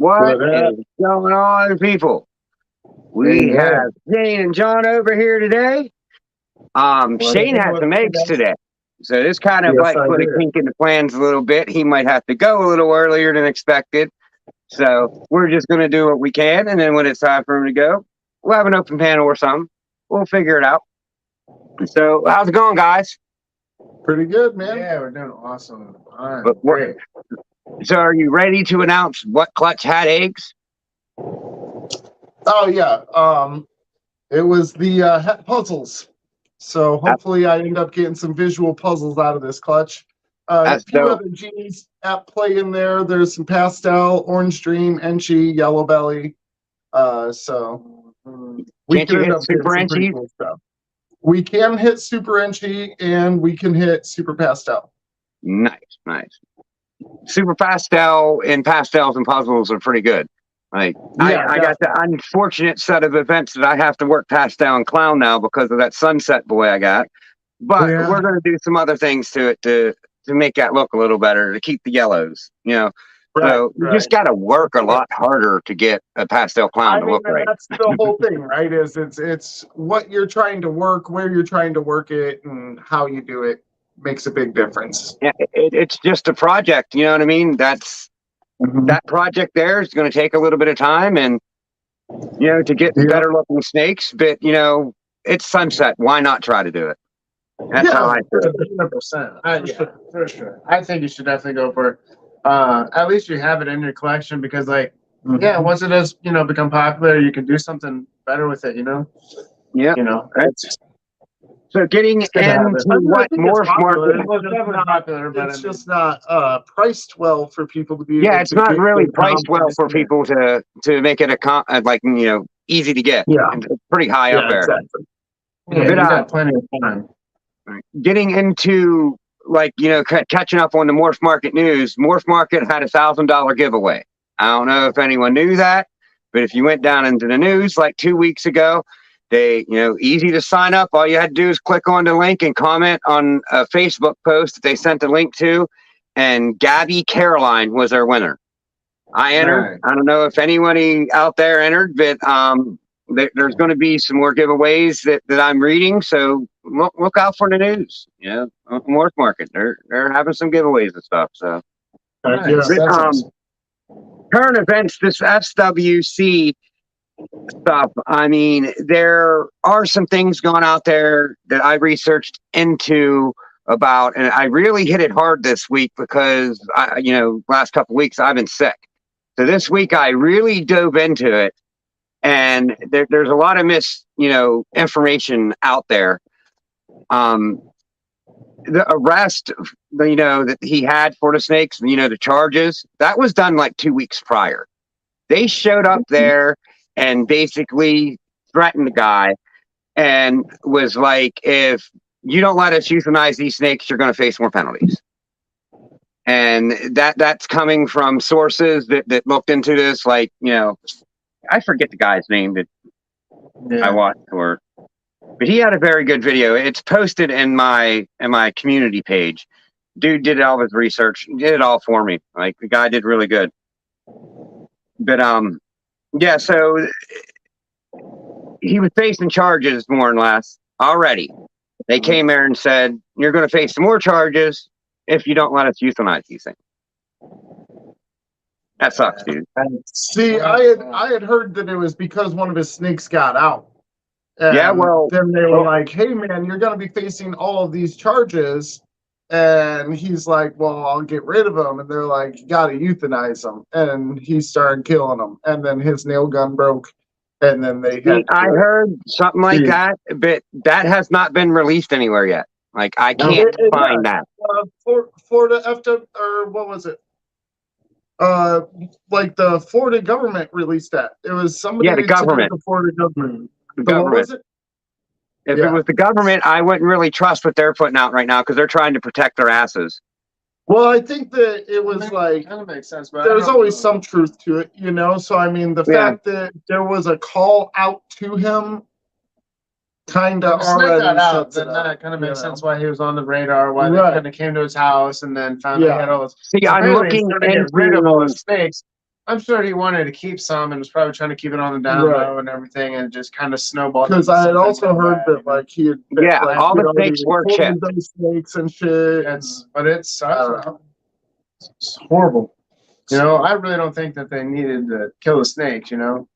What What up? is going on, people? We Hey, have Shane and John over here today. Shane had some eggs today, so this kind of Yes, like I put a did. kink in the plans a little bit. He might have to go a little earlier than expected, so we're just going to do what we can, and then when it's time for him to go, we'll have an open panel or something. We'll figure it out. So, how's it going, guys? Pretty good, man. Yeah, we're doing awesome. Great. So, are you ready to announce what clutch had eggs? Oh yeah. It was the het puzzles. So hopefully I end up getting some visual puzzles out of this clutch. A That's few dope. other genies at play in there. There's some pastel, orange dream, enchi, yellow belly. So we Can't can you end hit up getting super some pretty enchi? cool stuff. We can hit super enchi and we can hit super pastel. Nice. Super pastel and pastels and puzzles are pretty good. Like Yeah, I got the unfortunate set of events that I have to work pastel and clown now because of that sunset boy I got. But Yeah. we're going to do some other things to it to make that look a little better, to keep the yellows, you know. So you just got to work a lot harder to get a pastel clown to look right. That's the whole thing, right? Is it's what you're trying to work, where you're trying to work it, and how you do it makes a big difference. Yeah, it's just a project, you know what I mean? That's that project there is going to take a little bit of time, and you know, to get better looking snakes. But you know, it's sunset. Why not try to do it? That's how I feel. 100%. For sure. I think you should definitely go for. At least you have it in your collection because, like, yeah, once it does, become popular, you can do something better with it. Yeah. Right. So getting into what Morph Market. It's definitely popular, but it's just not priced well for people to be. Yeah, it's not really priced well for people to make it a easy to get. Yeah, it's pretty high up there. Exactly. Yeah, you got plenty of time. Getting into catching up on the Morph Market news. Morph Market had $1,000 giveaway. I don't know if anyone knew that, but if you went down into the news like 2 weeks ago. They, easy to sign up. All you had to do is click on the link and comment on a Facebook post that they sent the link to. And Gabby Caroline was our winner. I entered. Right. I don't know if anybody out there entered, but there's going to be some more giveaways that I'm reading. So look out for the news. Morph Market. They're having some giveaways and stuff. So Nice. Current events. This FWC stuff. I mean, there are some things going out there that I researched into about, and I really hit it hard this week because last couple of weeks I've been sick. So this week I really dove into it, and there's a lot of information out there. The arrest, that he had for the snakes, the charges, that was done like 2 weeks prior. They showed up there and basically threatened the guy and was like, if you don't let us euthanize these snakes, you're going to face more penalties. And that's coming from sources that looked into this. Like, I forget the guy's name that I watched for, but he had a very good video. It's posted in my community page. Dude did all his research, did it all for me. Like, the guy did really good. But yeah, so he was facing charges more or less already. They came there and said, you're going to face some more charges if you don't let us euthanize these things. That sucks, dude. See, I had heard that it was because one of his snakes got out. And then they were like, hey, man, you're going to be facing all of these charges. And he's like, well, I'll get rid of them. And they're like, you got to euthanize them. And he started killing them. And then his nail gun broke. And then they had I heard something like that, but that has not been released anywhere yet. Like, I can't find that. Florida or what was it? Like the Florida government released that. It was somebody. Yeah, the government. The Florida government. The government. What was it? If it was the government, I wouldn't really trust what they're putting out right now because they're trying to protect their asses. Well, I think that it was like that makes sense, but there's always some truth to it, So I mean, the fact that there was a call out to him, kind of already shuts it up. That kind of makes sense why he was on the radar, why they kind of came to his house and then found out he had all this. See, I'm looking to get rid of all the snakes. I'm sure he wanted to keep some and was probably trying to keep it on the down low and everything, and just kind of snowballed. Because I had also heard that like he had like, all the snakes were chipped. Those snakes and shit. But it sucks. It's horrible. You know, I really don't think that they needed to kill the snakes. You know.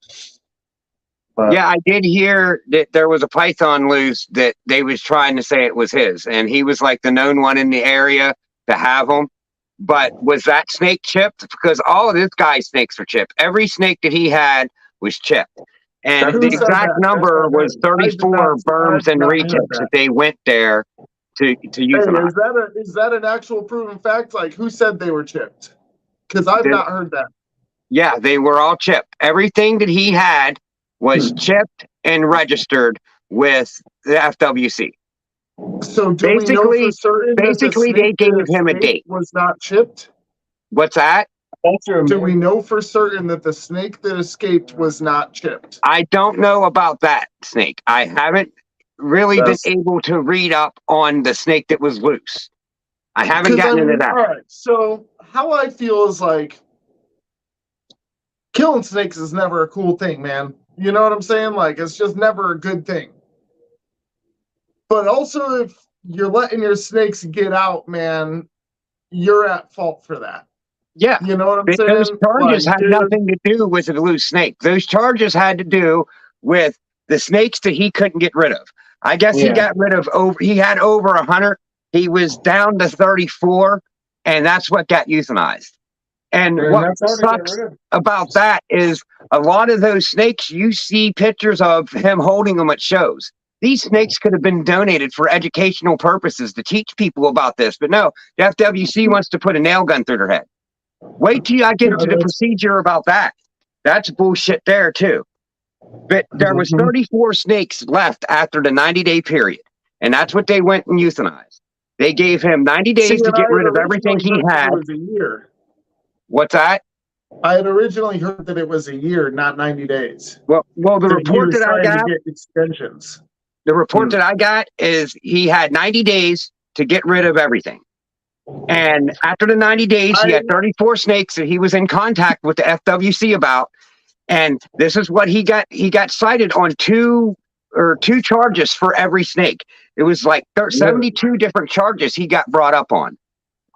But, yeah, I did hear that there was a python loose that they was trying to say it was his, and he was like the known one in the area to have them. But was that snake chipped? Because all of this guy's snakes were chipped. Every snake that he had was chipped. And the exact number was 34 berms and rechips that they went there to use them. Is that an actual proven fact? Like, who said they were chipped? Because I've not heard that. Yeah, they were all chipped. Everything that he had was chipped and registered with the FWC. So do we know for certain basically they gave him a date. Was not chipped? What's that? Do we know for certain that the snake that escaped was not chipped? I don't know about that snake. I haven't really been able to read up on the snake that was loose. I haven't gotten into that. All right. So how I feel is like killing snakes is never a cool thing, man. You know what I'm saying? Like, it's just never a good thing. But also, if you're letting your snakes get out, man, you're at fault for that. Yeah. You know what I'm saying? Those charges had nothing to do with the loose snake. Those charges had to do with the snakes that he couldn't get rid of. I guess he got rid of he had over 100. He was down to 34, and that's what got euthanized. And what sucks about that is a lot of those snakes, you see pictures of him holding them at shows. These snakes could have been donated for educational purposes to teach people about this. But no, the FWC wants to put a nail gun through their head. Wait till I get into the procedure about that. That's bullshit there, too. But there was 34 snakes left after the 90-day period. And that's what they went and euthanized. They gave him 90 days to get rid of everything he had. It was a year. What's that? I had originally heard that it was a year, not 90 days. Well, the report that I got, extensions. The report that I got is he had 90 days to get rid of everything. And after the 90 days, he had 34 snakes that he was in contact with the FWC about. And this is what he got. He got cited on two charges for every snake. It was like 72 different charges he got brought up on.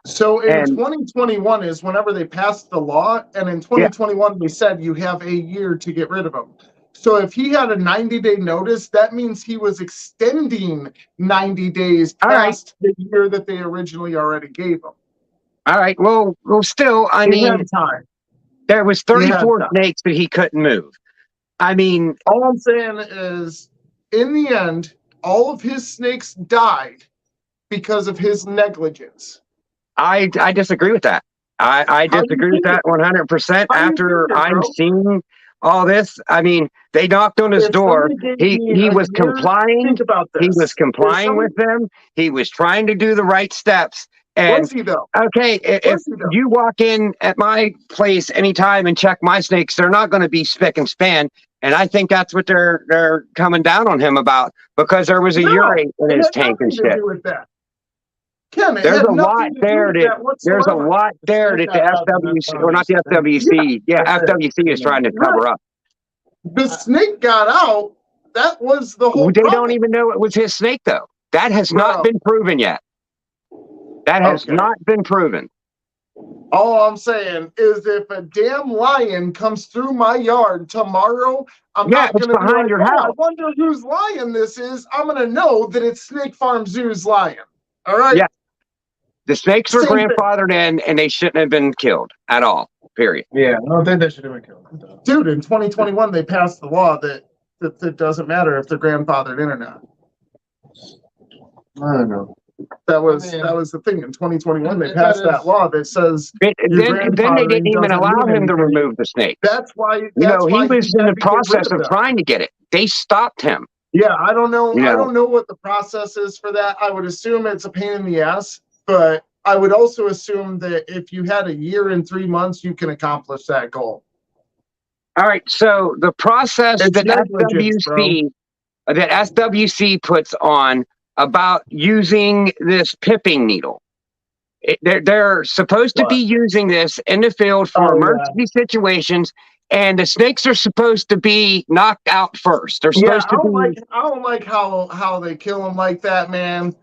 So in 2021 is whenever they passed the law, and in 2021 they said you have a year to get rid of them. So if he had a 90-day notice, that means he was extending 90 days past the year that they originally already gave him. All right. Well, still, I mean, there was 34 snakes that he couldn't move. I mean, all I'm saying is, in the end, all of his snakes died because of his negligence. I disagree with that. I disagree with that 100%. After I'm seeing all this, I mean, they knocked on his door. He was complying. He was complying with them. He was trying to do the right steps. And was he though? Okay, if you walk in at my place anytime and check my snakes, they're not going to be spick and span. And I think that's what they're coming down on him about, because there was a urine in his tank and shit. Ken, there's a lot there that the FWC, or not the FWC, FWC is trying to cover up. The snake got out. That was the whole They don't even know it was his snake, though. That has not been proven yet. That has not been proven. All I'm saying is, if a damn lion comes through my yard tomorrow, I'm not going to be like, your house. I wonder whose lion this is. I'm going to know that it's Snake Farm Zoo's lion. All right? Yeah. The snakes were grandfathered in, and they shouldn't have been killed at all, period. Yeah, I don't think they should have been killed. Dude, in 2021, they passed the law that it doesn't matter if they're grandfathered in or not. I don't know. That was the thing. In 2021, they passed that law that says then they didn't even allow him to remove the snake. That's why he was in the process of trying to get it. They stopped him. Yeah, I don't know. I don't know what the process is for that. I would assume it's a pain in the ass, but I would also assume that if you had a year and 3 months, you can accomplish that goal. All right. So the process that FWC puts on about using this pipping needle. They're supposed to be using this in the field for emergency situations, and the snakes are supposed to be knocked out first. They're supposed to be. I don't like how they kill them like that, man.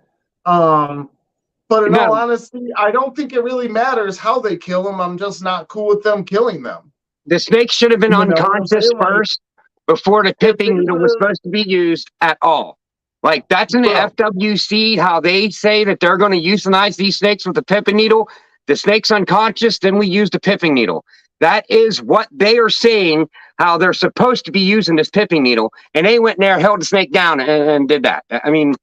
But in all honesty, I don't think it really matters how they kill them. I'm just not cool with them killing them. The snake should have been unconscious first before the pipping needle was supposed to be used at all. Like, that's in the FWC, how they say that they're going to euthanize these snakes with the pipping needle. The snake's unconscious, then we use the pipping needle. That is what they are saying, how they're supposed to be using this pipping needle. And they went in there, held the snake down, and did that. I mean,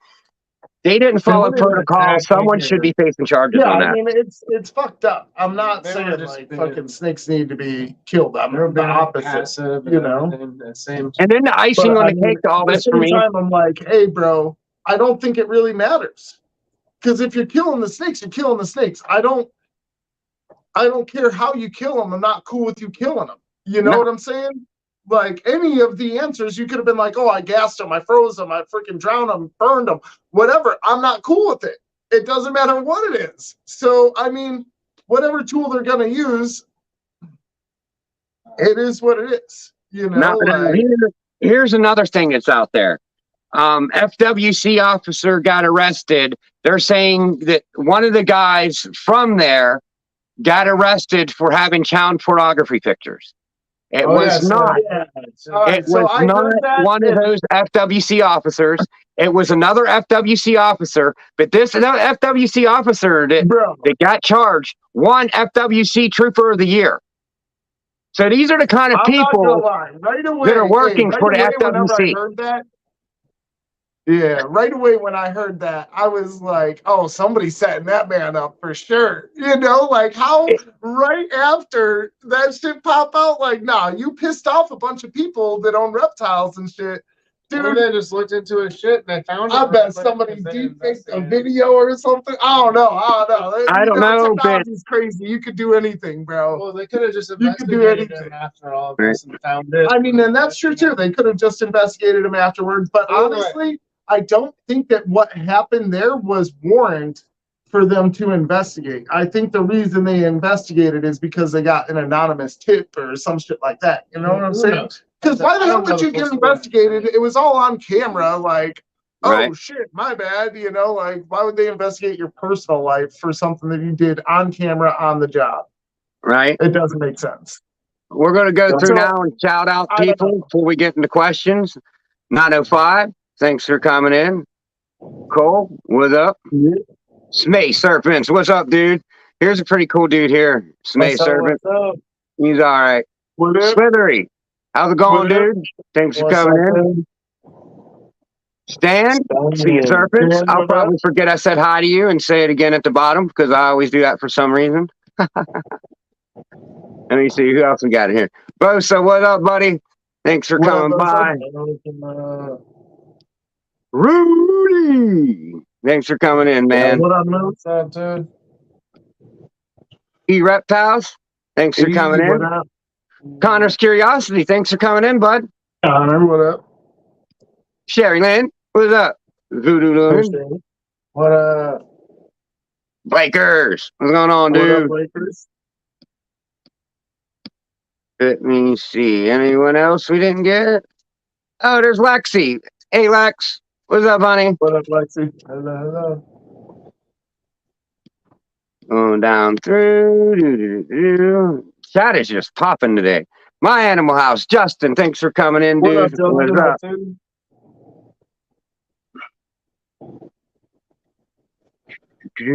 they didn't follow protocol. Someone should be facing charges on that. I mean, it's fucked up. I'm not saying like fucking snakes need to be killed. I'm the opposite, you know. And then the icing on the cake to all this for me. I'm like, hey, bro, I don't think it really matters, because if you're killing the snakes, you're killing the snakes. I don't care how you kill them. I'm not cool with you killing them. You know what I'm saying? Like, any of the answers, you could have been like, oh, I gassed them, I froze them, I freaking drowned them, burned them, whatever. I'm not cool with it. It doesn't matter what it is. So, I mean, whatever tool they're going to use, it is what it is. You know, here's another thing that's out there. FWC officer got arrested. They're saying that one of the guys from there got arrested for having child pornography pictures. It was not one of those FWC officers. It was another FWC officer, but this FWC officer that got charged won FWC Trooper of the Year. So these are the kind of people that are working for the FWC. Yeah, right away when I heard that, I was like, oh, somebody's setting that man up for sure. You know, like how right after that shit pop out, like, nah, you pissed off a bunch of people that own reptiles and shit. Dude, they just looked into his shit and they found it. I bet somebody deepfaked a video or something. I don't know. I don't know. Technology's crazy. You could do anything, bro. Well, they could have just investigated him after all of this and found it. I mean, and that's true too. They could have just investigated him afterwards. But honestly, I don't think that what happened there was warrant for them to investigate. I think the reason they investigated is because they got an anonymous tip or some shit like that. You know what I'm saying? Because why the hell would you get investigated? It was all on camera. Like, oh shit, my bad. You know, like, why would they investigate your personal life for something that you did on camera on the job? Right. It doesn't make sense. We're going to go through now and shout out people before we get into questions. 905. Thanks for coming in. Cole, what's up? Smay Serpents, what's up, dude? Here's a pretty cool dude here. Smay Serpent. He's all right. Slithery, how's it going, dude? Thanks for coming in. Stan, see you, Serpents. I'll probably forget I said hi to you and say it again at the bottom because I always do that for some reason. Let me see who else we got in here. Bosa, what up, buddy? Thanks for coming by. Rudy, thanks for coming in, man. What up, man? What's up, dude? Reptiles, thanks for coming in. Connor's Curiosity, thanks for coming in, bud. Connor, what up? Sherry Lynn, what's up? Voodoo Lynn. What up? Blakers, what's going on, dude? What up, Blakers? Let me see. Anyone else we didn't get? Oh, there's Lexi. Hey, Lex. What's up, honey? What up, Lexi? Hello. Going down through. Chat is just popping today. My Animal House. Justin, thanks for coming in, dude. What up, Justin? What's up?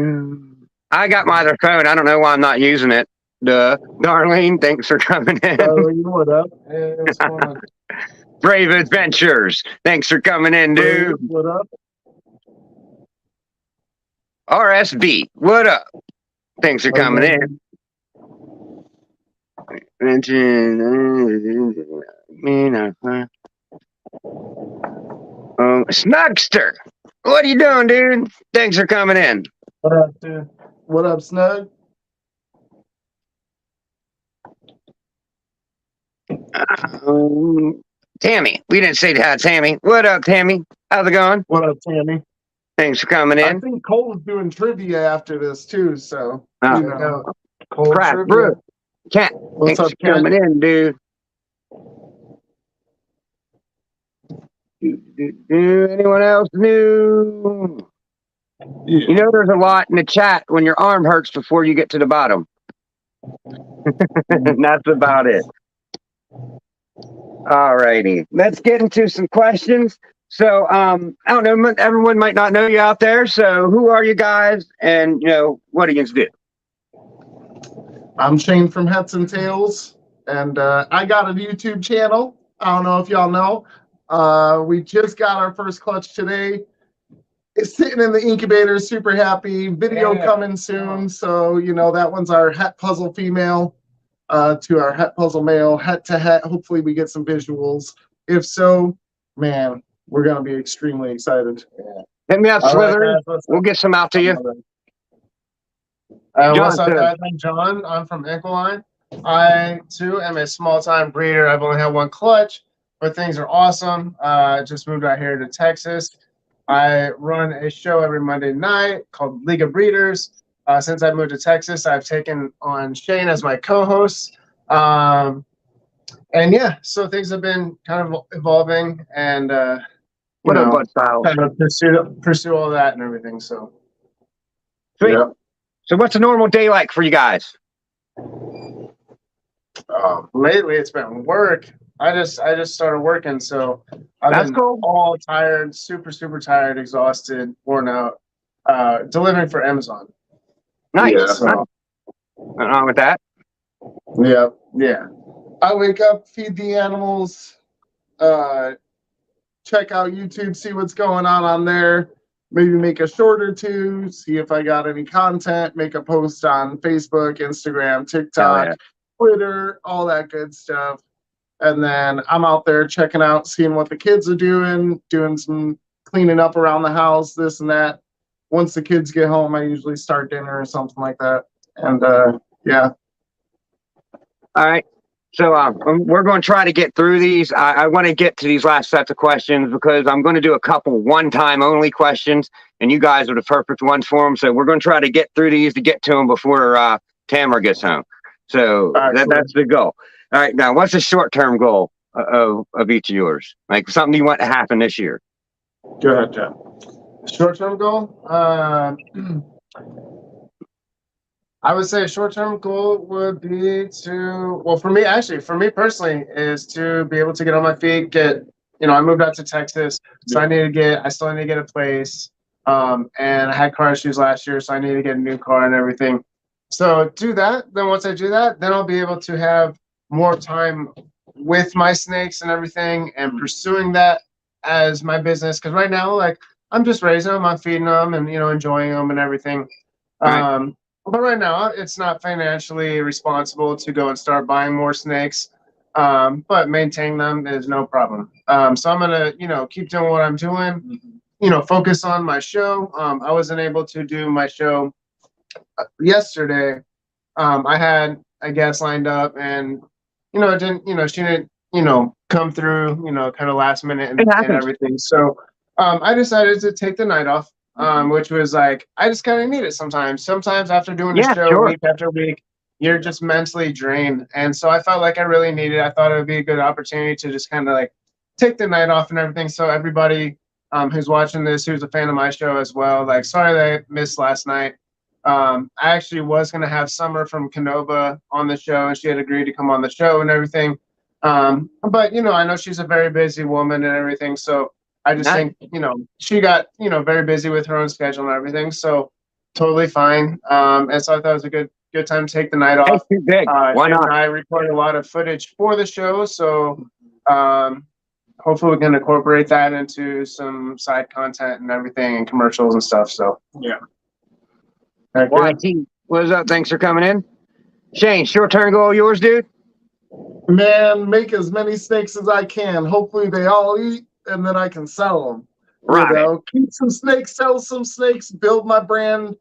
I got my other phone. I don't know why I'm not using it. Darlene, thanks for coming in. Darlene, what up? Hey, what's going on? Brave Adventures, thanks for coming in, dude. What up? RSB, what up? Thanks for coming in. Snugster, what are you doing, dude? Thanks for coming in. What up, dude? What up, Snug? Tammy, we didn't say hi, Tammy. What up, Tammy? How's it going? What up, Tammy? Thanks for coming I in. think Cole's doing trivia after this too, so Oh. you know. Cole Crap, trivia. bro. Cat, What's thanks up, for coming in, dude. Anyone else new? Yeah. You know, there's a lot in the chat when your arm hurts before you get to the bottom. And that's about it. All righty. Let's get into some questions. So, I don't know, everyone might not know you out there. So who are you guys? And, what do you do? I'm Shane from Hets and Tails, and I got a YouTube channel. I don't know if y'all know. We just got our first clutch today. It's sitting in the incubator, super happy. Video coming soon. So, that one's our het puzzle female to our het puzzle male, het to het. Hopefully we get some visuals. If so, man, we're going to be extremely excited. Hit me up, Slither. Right, we'll get some out to you. What's up, guys? I'm John. I'm from Equaline. I, too, am a small-time breeder. I've only had one clutch, but things are awesome. Just moved out here to Texas. I run a show every Monday night called League of Breeders. Since I moved to Texas, I've taken on Shane as my co-host. And yeah, so things have been kind of evolving and What up, Bud Styles? kind of pursue all that and everything. So Sweet. Yeah. So what's a normal day like for you guys? lately it's been work. I just started working, so I've been cool. all tired, super tired, exhausted, worn out, delivering for Amazon. Nice. Yeah. So, nothing wrong with that. Yeah. I wake up, feed the animals, check out YouTube, see what's going on there. Maybe make a short or two, see if I got any content, make a post on Facebook, Instagram, TikTok, Twitter, all that good stuff. And then I'm out there checking out, seeing what the kids are doing some cleaning up around the house, this and that. Once the kids get home, I usually start dinner or something like that. And yeah. All right. So we're going to try to get through these. I want to get to these last sets of questions because I'm going to do a couple one-time only questions, and you guys are the perfect ones for them. So we're going to try to get through these to get to them before Tamara gets home. So that's the goal. All right. Now, what's the short-term goal of each of yours? Like something you want to happen this year? Go ahead, Jeff. Short-term goal? I would say a short-term goal would be for me personally, is to be able to get on my feet, I moved out to Texas, so I still need to get a place. And I had car issues last year, so I need to get a new car and everything. So do that. Then once I do that, then I'll be able to have more time with my snakes and everything and pursuing that as my business. Because right now, like, I'm just raising them, I'm feeding them and, enjoying them and everything. Right. But right now, it's not financially responsible to go and start buying more snakes. But maintaining them is no problem. So I'm going to, keep doing what I'm doing, focus on my show. I wasn't able to do my show yesterday. I had a guest lined up and, it didn't, she didn't, come through, kind of last minute and everything. So I decided to take the night off. Which was like, I just kind of need it sometimes. Sometimes after doing the show week after week, you're just mentally drained. And so I felt like I really needed it. I thought it would be a good opportunity to just kind of like take the night off and everything. So everybody who's watching this, who's a fan of my show as well, like, sorry that I missed last night. I actually was going to have Summer from Canova on the show, and she had agreed to come on the show and everything. But, I know she's a very busy woman and everything. So I just think, she got, very busy with her own schedule and everything. So totally fine. And so I thought it was a good time to take the night off. Too big. Why not? I recorded a lot of footage for the show. So hopefully we can incorporate that into some side content and everything and commercials and stuff. So, yeah. YT, what's up? Thanks for coming in. Shane, short-term goal yours, dude? Man, make as many snakes as I can. Hopefully they all eat. And then I can sell them. Right. Keep some snakes, sell some snakes, build my brand,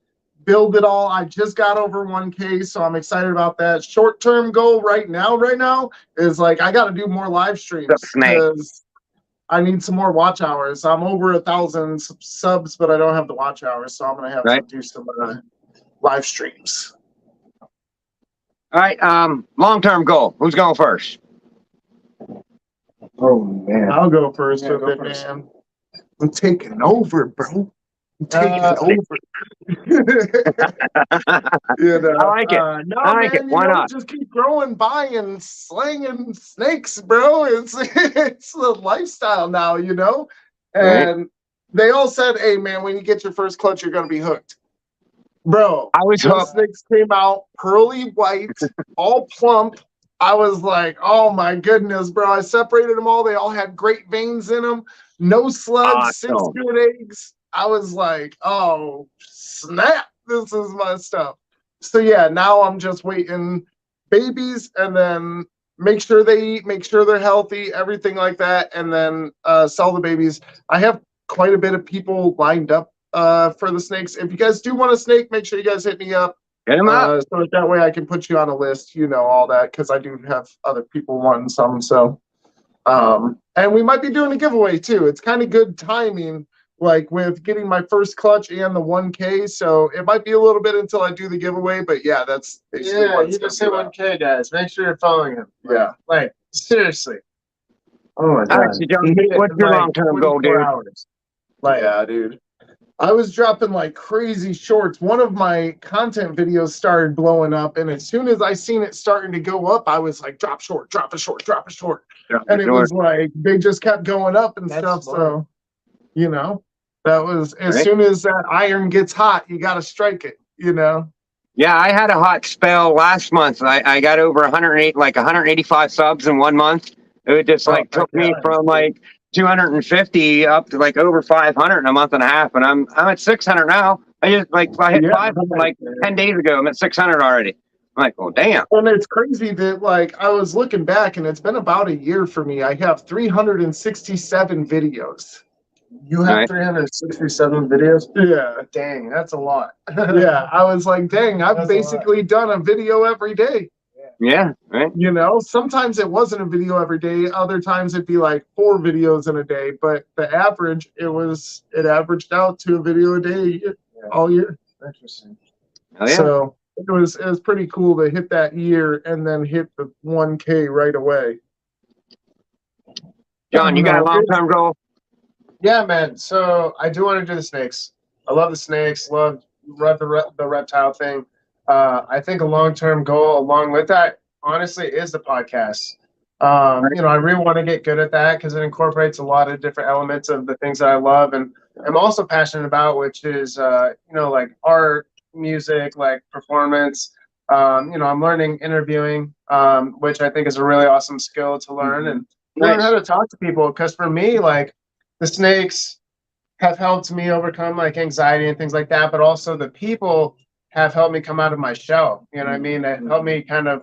build it all. I just got over 1K, so I'm excited about that. Short-term goal right now is like I got to do more live streams because I need some more watch hours. I'm over 1,000 subs, but I don't have the watch hours, so I'm gonna have to do some live streams. All right. Long-term goal. Who's going first? Oh man, I'll go first Yeah, with go it, first. man. I'm taking over, bro. I'm taking over. You know, I like it. no, I like man. it. Why not? Just keep growing by and slanging snakes, bro. It's the lifestyle now, you know. And they all said, "Hey, man, when you get your first clutch, you're gonna be hooked." Bro, I was those hooked. snakes came out pearly white, all plump. I was like, "Oh my goodness, bro!" I separated them all. They all had great veins in them. No slugs, 6 Awesome. good eggs. I was like, "Oh snap! This is my stuff." So yeah, now I'm just waiting babies, and then make sure they eat, make sure they're healthy, everything like that, and then sell the babies. I have quite a bit of people lined up for the snakes. If you guys do want a snake, make sure you guys hit me up. Get him up. So that way I can put you on a list, you know, all that, because I do have other people wanting some. So, and we might be doing a giveaway too. It's kind of good timing, like with getting my first clutch and the 1K. So it might be a little bit until I do the giveaway, but yeah, that's basically what you just hit 1K, guys. Make sure you're following him. Yeah. Like seriously. Oh my All god. right, so John, what's your long-term goal, dude? Hours. Like, yeah, dude. I was dropping like crazy shorts. One of my content videos started blowing up, and as soon as I seen it starting to go up, I was like, drop short, drop a short, drop a short. And it was like they just kept going up and stuff. Smart. So, you know, that was as soon as that iron gets hot, you got to strike it, you know? Yeah, I had a hot spell last month. I got over 108, like 185 subs in 1 month. It just took me from like 250 up to like over 500 in a month and a half, and I'm at 600 now. I hit 500 like 10 days ago. I'm at 600 already. I'm like, well, damn. And it's crazy that like I was looking back, and it's been about a year for me. I have 367 videos. You have 367 videos? Yeah. Dang, that's a lot. Yeah, I was like, dang, I've basically done a video every day. Yeah, right. You know, sometimes it wasn't a video every day. Other times it'd be like 4 videos in a day. But the average, it averaged out to a video a day all year. Interesting. Oh, yeah. So it was pretty cool to hit that year and then hit the 1K right away. John, you got a long-term goal? Yeah, man. So I do want to do the snakes. I love the snakes. Love the reptile thing. I think a long-term goal along with that, honestly, is the podcast. You know, I really want to get good at that because it incorporates a lot of different elements of the things that I love and I'm also passionate about, which is, you know, like art, music, like performance. You know, I'm learning interviewing, which I think is a really awesome skill to learn and learn how to talk to people. Because for me, like the snakes have helped me overcome like anxiety and things like that, but also the people have helped me come out of my shell. You know what I mean? They helped me kind of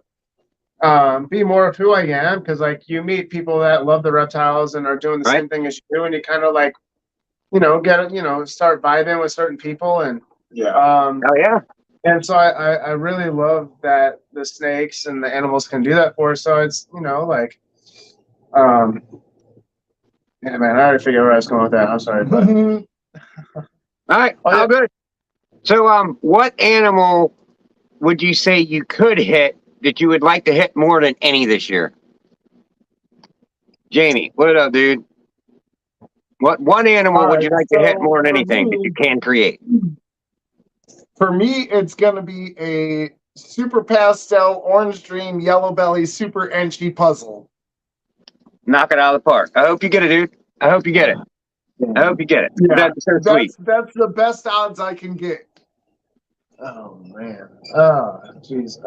be more of who I am because like you meet people that love the reptiles and are doing the same thing as you do, and you kind of like, you know, start vibing with certain people and and so I really love that the snakes and the animals can do that for us. So it's, you know, like yeah, man, I already figured where I was going with that. I'm sorry, but all right, all good. So what animal would you say you could hit that you would like to hit more than any this year? Jamie, what up, dude? What one animal would you like to hit more than anything that you can create? For me, it's gonna be a super pastel orange dream yellow belly super enchi puzzle. Knock it out of the park. I hope you get it, dude. I hope you get it. I hope you get it. Yeah, that's so sweet. That's the best odds I can get. Oh man. Oh jeez.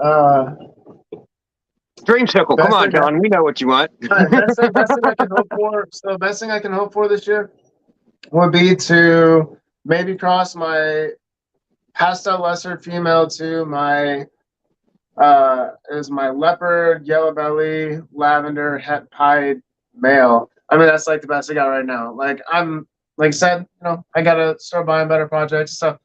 Dreamsicle. Come on, John. We know what you want. Best thing I can hope for. So the best thing I can hope for this year would be to maybe cross my pastel lesser female to my is my leopard, yellow belly, lavender, het pied male. I mean that's like the best I got right now. Like I'm like I said, you know, I gotta start buying better projects and stuff.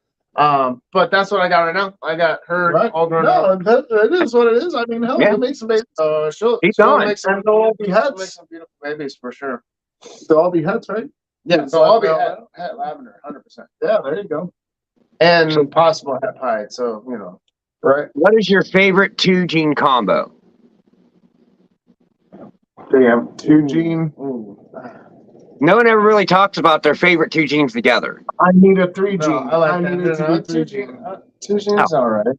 But that's what I got right now. I got her all grown up. No, it is what it is. I mean, hell, it makes some babies. She'll Keep going. make some, And they'll all be she'll hets. make some beautiful babies for sure. They'll all be hets, right? Yeah, so I'll be het lavender, 100%. Yeah, there you go. And possible het pied, so, you know. Right. What is your favorite 2-gene combo? Damn, 2-gene. No one ever really talks about their favorite 2 genes together. I need a 3-gene. No, I like that. need it to be 2-gene. 2-gene's all right.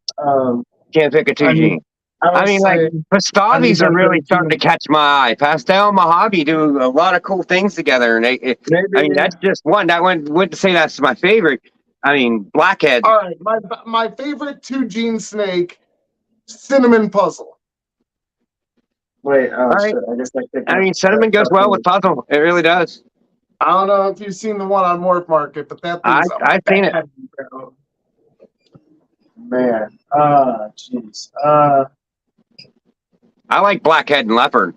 Can't pick a 2-gene. I mean, like, Pastavis are really starting to catch my eye. Pastel and Mojave do a lot of cool things together. And I mean, that's just one. That one wouldn't say that's my favorite. I mean, Blackhead. All right, my favorite 2-gene snake, Cinnamon Puzzle. Wait, right. shit. I guess I mean, cinnamon goes well with puzzle. It really does. I don't know if you've seen the one on Morph Market, but that thing's I've seen it. Man, jeez. I like Blackhead and Leopard.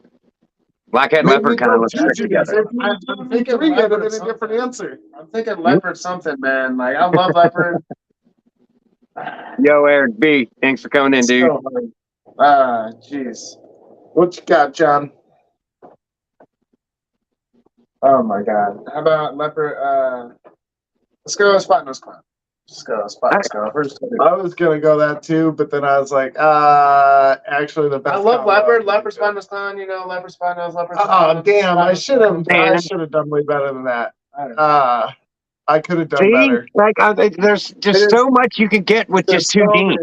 Blackhead and Leopard kind of look tricky together. I'm thinking leopard is a different answer. I'm thinking leopard something, man. Like, I love leopard. Yo, Eric B, thanks for coming in, dude. Jeez. What you got, John? Oh my God. How about leopard? Let's go spot nose clown. Let's go spot nose clown. I was gonna go that too, but then I was like, actually the best. I love leopard. Leopard spot nose clown. You know, leopard spot nose. Leopard. Oh damn! I should have done way better than that. I could have done better. Like, there's just so much you can get with just 2 genes.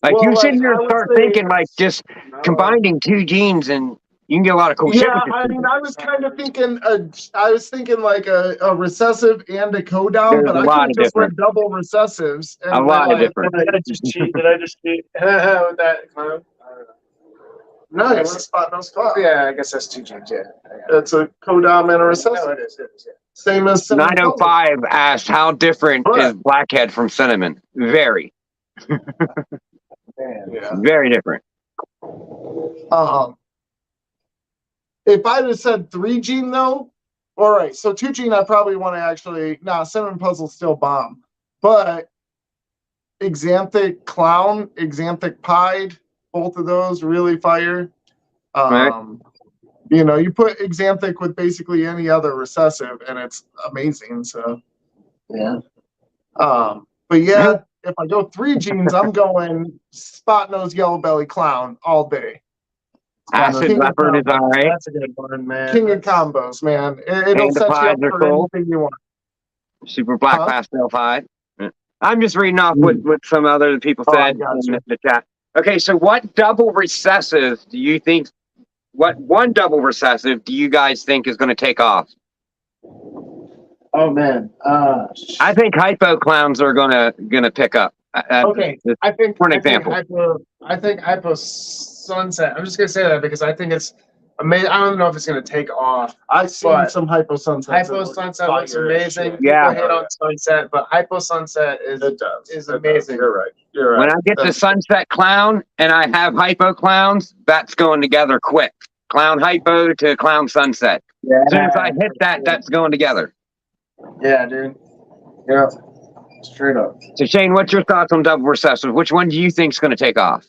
Like, you sit here and start thinking, like, just combining 2 genes, and you can get a lot of cool shit. Yeah, I mean, I was kind of thinking, like a recessive and a codom, but I could have just went double recessives. A lot of different. Did I just cheat? With that clown? No, it's a spot nose clown. Yeah, I guess that's 2 genes. Yeah, it's a codom and a recessive. No, it is. Yeah. Same as 905 asked, how different is Blackhead from Cinnamon? Very. Very different. If I'd have said 3-gene though, all right. So 2-gene, I probably want to actually. Cinnamon Puzzle's still bomb, but Exanthic Clown, Exanthic Pied, both of those really fire. You know, you put Exanthic with basically any other recessive, and it's amazing. So, yeah. But yeah, if I go 3 genes, I'm going spot nose yellow belly clown all day. Acid Leopard is all right. That's a good one, man. King of combos, man. It'll set you up for anything you want. Super Black Pastel Pied. I'm just reading off what some other people said in the chat. Okay, so what double recessive do you think? What one double recessive do you guys think is going to take off? Oh man, I think hypo clowns are gonna pick up. Okay, I think for an example. I think hypo sunset. I'm just gonna say that because I think it's amazing. I don't know if it's gonna take off. I've seen some hypo sunsets. Hypo sunset looks amazing. Yeah, people hate on sunset, but hypo sunset is amazing. You're right. When I get the sunset clown and I have hypo clowns, that's going together quick. Clown hypo to clown sunset. Yeah. As soon as I hit that, that's going together. Yeah, dude. Yeah. Straight up. So Shane, what's your thoughts on double recessive? Which one do you think is going to take off?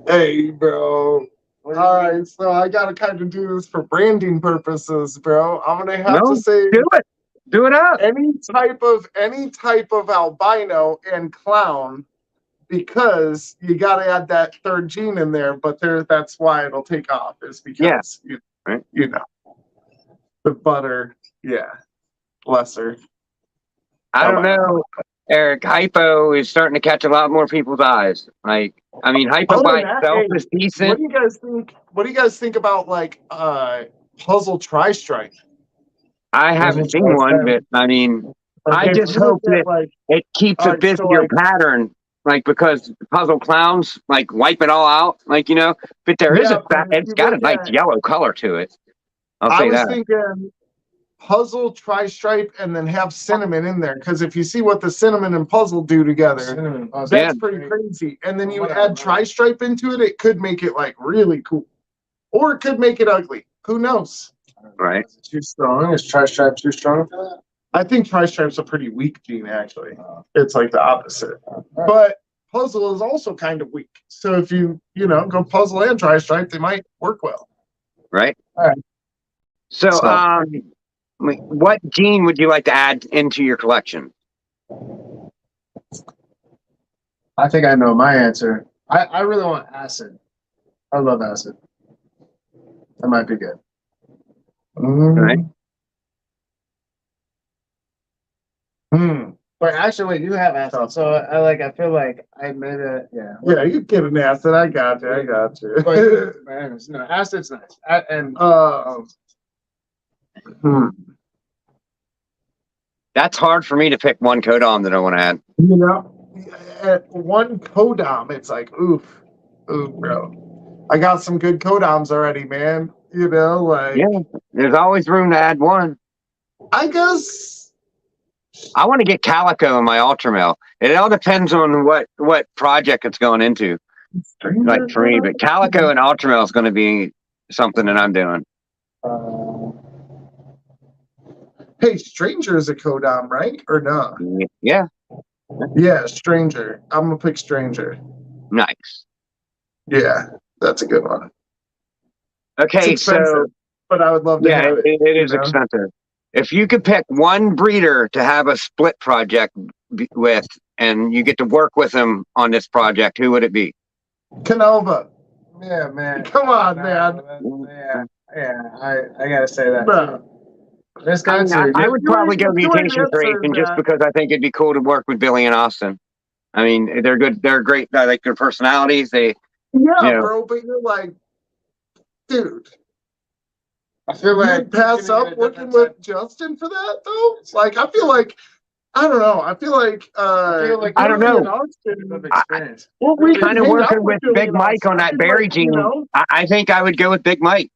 Hey, bro. All right, so I gotta kind of do this for branding purposes, bro. I'm gonna have to say, do it up. Any type of albino and clown, because you gotta add that 3rd gene in there. But that's why it'll take off, is because you know the butter, lesser. I don't know, Eric. Hypo is starting to catch a lot more people's eyes. Like, I mean, hypo by itself is decent. What do you guys think? What do you guys think about like puzzle tri-stripe? I haven't seen one, but I mean, I just hope that it keeps a busier pattern. Like, because puzzle clowns like wipe it all out. Like, you know, but there is it's got a nice yellow color to it. I'll say that. I was thinking puzzle tri-stripe and then have cinnamon in there, because if you see what the cinnamon and puzzle do together, that's pretty crazy. And then you add tri-stripe into it, it could make it like really cool, or it could make it ugly. Who knows? Right? Is it too strong? Is tri-stripe too strong for that? I think tri-stripe's a pretty weak gene, actually. It's like the opposite. But puzzle is also kind of weak. So if you go puzzle and tri-stripe, they might work well. Right. All right. So, what gene would you like to add into your collection? I think I know my answer. I really want acid. I love acid. That might be good. Right. But actually, wait, you have acid, so I feel like I made it. Yeah. Yeah, you get an acid. I got you. I got you. But no, acid's nice. That's hard for me to pick one codom that I want to add. You know, at one codom, it's like, oof, bro. I got some good codoms already, man. You know, like, yeah, there's always room to add one. I guess I want to get calico in my ultramail. It all depends on what project it's going into. Like for me, but calico and ultramail is going to be something that I'm doing. Hey, Stranger is a codom, right? Or no? Yeah. Yeah, Stranger. I'm gonna pick Stranger. Nice. Yeah, that's a good one. Okay, so but I would love to have it. It is expensive. If you could pick one breeder to have a split project with, and you get to work with them on this project, who would it be? Canova. Yeah, man. Come on, man. I gotta say that. Bro. This guy, I would probably go Mutation Creation just because I think it'd be cool to work with Billy and Austin. I mean, they're good. They're great. I like their personalities. Bro, but you're like, dude. I feel like you'd pass up working with Justin for that, though. Like, I feel like, I don't know. I feel like I don't know. We kind of working with Big Mike on that berry gene. I think I would go with Big Mike.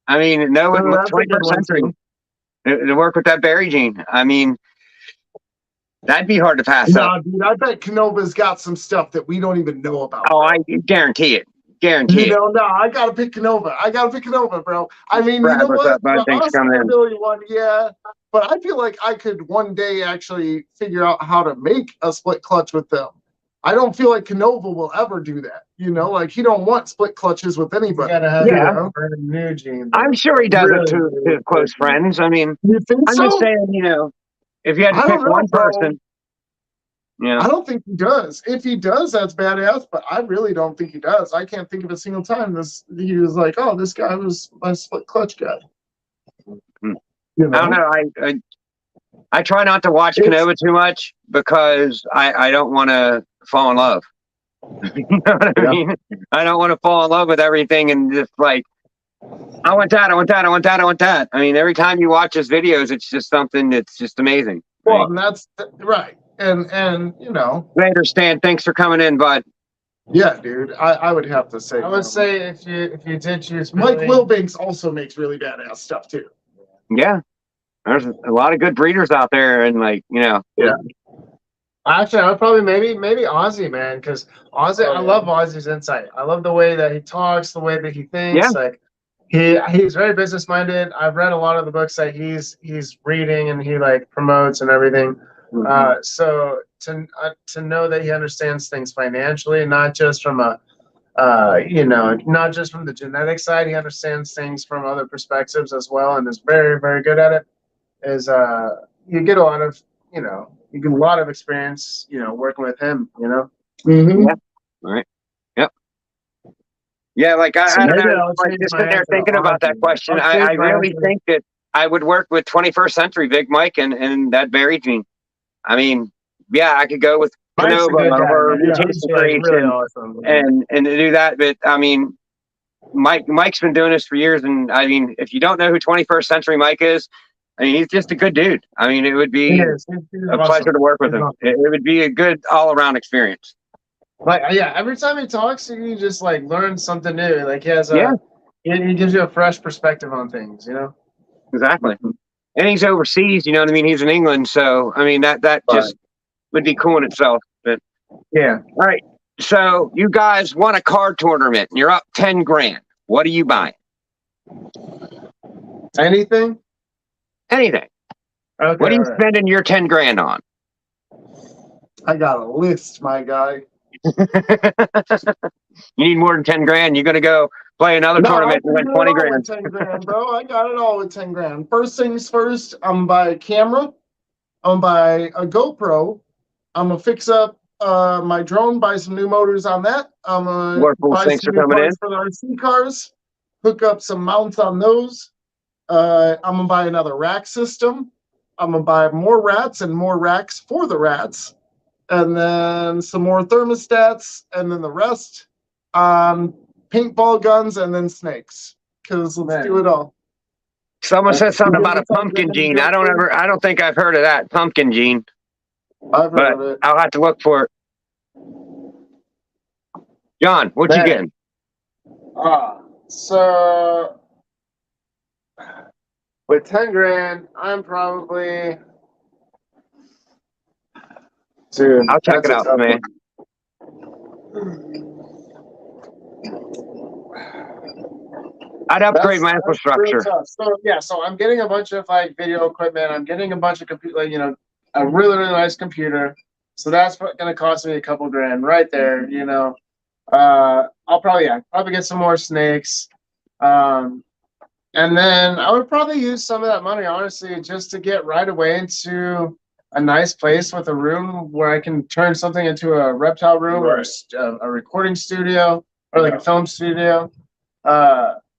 I mean, with 21st Century to work with that berry gene. I mean, that'd be hard to pass up. Dude, I bet Canova's got some stuff that we don't even know about. Oh, I guarantee it. Guarantee it. No, I gotta pick Canova. Bro. I mean, Brad, you know what? The Austin Billy one, yeah. But I feel like I could one day actually figure out how to make a split clutch with them. I don't feel like Canova will ever do that. You know, like he don't want split clutches with anybody. You gotta have a new gene. I'm sure he does it to his close friends. I mean, you think I'm just saying, if you had to pick one person. Yeah. I don't think he does. If he does, that's badass, but I really don't think he does. I can't think of a single time he was like, oh, this guy was my split clutch guy. I don't know. I try not to watch Canova too much because I don't want to fall in love. You know what I mean? I don't want to fall in love with everything and just like, I want that. I mean, every time you watch his videos, it's just something that's just amazing. Well, and that's right. And I understand. Thanks for coming in, bud. Yeah, dude. I would have to say. I would say if you did choose Mike Wilbanks also makes really badass stuff too. Yeah. There's a lot of good breeders out there, and Yeah. Actually, I would probably maybe Ozzy, man, because Ozzy, I love Ozzy's insight. I love the way that he talks, the way that he thinks. Yeah. Like he's very business minded. I've read a lot of the books that he's reading and he like promotes and everything. Mm-hmm. So to know that he understands things financially, not just from not just from the genetic side, he understands things from other perspectives as well, and is very, very good at it. You get a lot of experience, working with him, Mm-hmm. Yeah. All right. Yep. Yeah, like I don't know. Like just sitting there thinking about that question, I really think that I would work with 21st Century Big Mike and that berry gene. I mean, yeah, I could go with Canova or Mutation Creation and do that. But I mean, Mike's been doing this for years, and I mean, if you don't know who 21st Century Mike is, I mean, he's just a good dude. I mean, it would be a pleasure to work with him. It would be a good all-around experience. Like, yeah, every time he talks, you just like learn something new. Like he gives you a fresh perspective on things, Exactly. And he's overseas, you know what I mean? He's in England, so I mean that just would be cool in itself. But yeah. All right. So you guys won a card tournament and you're up 10 grand. What are you buying? Anything. Okay, what are you spending your 10 grand on? I got a list, my guy. You need more than 10 grand. You're gonna go play another No, I tournament can and win do it 20 all grand. with 10 grand, bro. I got it all with 10 grand. First things first, I'm gonna buy a camera. I'm gonna buy a GoPro. I'm gonna fix up my drone, buy some new motors on that. I'm gonna Whirlpool buy sinks some are new coming in. parts for the RC cars, hook up some mounts on those. I'm gonna buy another rack system. I'm gonna buy more rats and more racks for the rats, and then some more thermostats, and then the rest on paintball guns and then snakes. Cause let's do it all. Someone said something about a It's like pumpkin living gene. I don't think I've heard of that pumpkin gene, I've but heard of it. I'll have to look for it. John, what you getting? So with 10 grand, I'm probably. Dude, I'll check that's it a out, tough man. I'd upgrade my That's really infrastructure. tough. So yeah, so I'm getting a bunch of like video equipment. I'm getting a bunch of computer, like, a really really nice computer. So that's going to cost me a couple grand right there. I'll probably get some more snakes, and then I would probably use some of that money honestly just to get right away into a nice place with a room where I can turn something into a reptile room or a recording studio or like a film studio.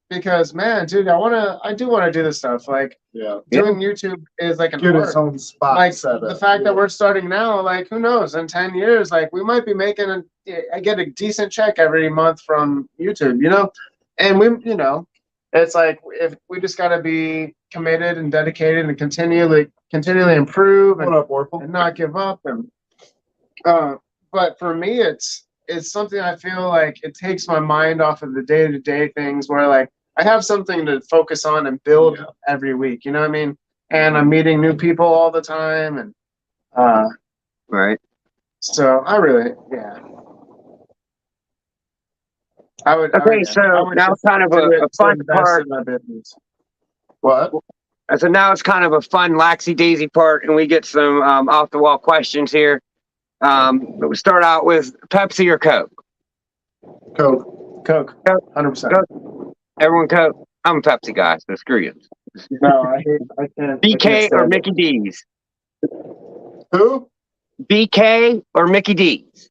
Because man, dude, I do want to do this stuff. Like, doing YouTube is like an Get art. his own spot Like set the up. fact that we're starting now, like who knows? In 10 years, like we might be making I get a decent check every month from YouTube, and it's like if we just got to be committed and dedicated and continually improve What up, Warple? and not give up. And but for me, it's something I feel like it takes my mind off of the day-to-day things where like I have something to focus on and build every week. You know what I mean? And I'm meeting new people all the time, and Right. so I really, I would. Okay, so now it's kind of a fun part. In my business. What? So now it's kind of a fun laxy daisy part, and we get some off the wall questions here. But we start out with Pepsi or Coke. Coke. Coke. 100%. Coke. Everyone Coke. I'm a Pepsi guy, so screw you. No, I can't. BK or Mickey D's? Who? BK or Mickey D's?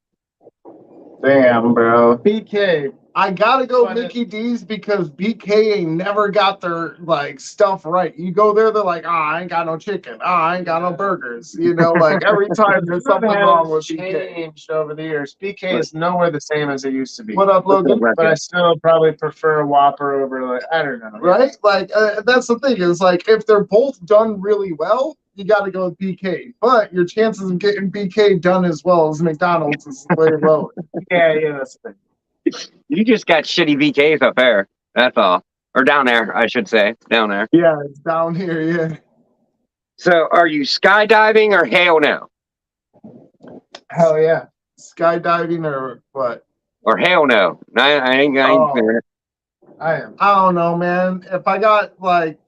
Damn, bro. BK. I gotta go Mickey D's because BK ain't never got their like stuff right. You go there, they're like, I ain't got no chicken. I ain't got no burgers. Like every time there's something wrong with BK. Changed over the years. BK is nowhere the same as it used to be. What up, Logan? But I still probably prefer a Whopper over like I don't know. Right? Like that's the thing is like if they're both done really well, you got to go with BK. But your chances of getting BK done as well as McDonald's is way lower. Yeah, that's the thing. You just got shitty BKs up there. That's all. Or down there, I should say. Down there. Yeah, it's down here, yeah. So are you skydiving or hell no? Hell yeah. Skydiving or what? Or hell no? I ain't doing it. I am. I don't know, man. If I got like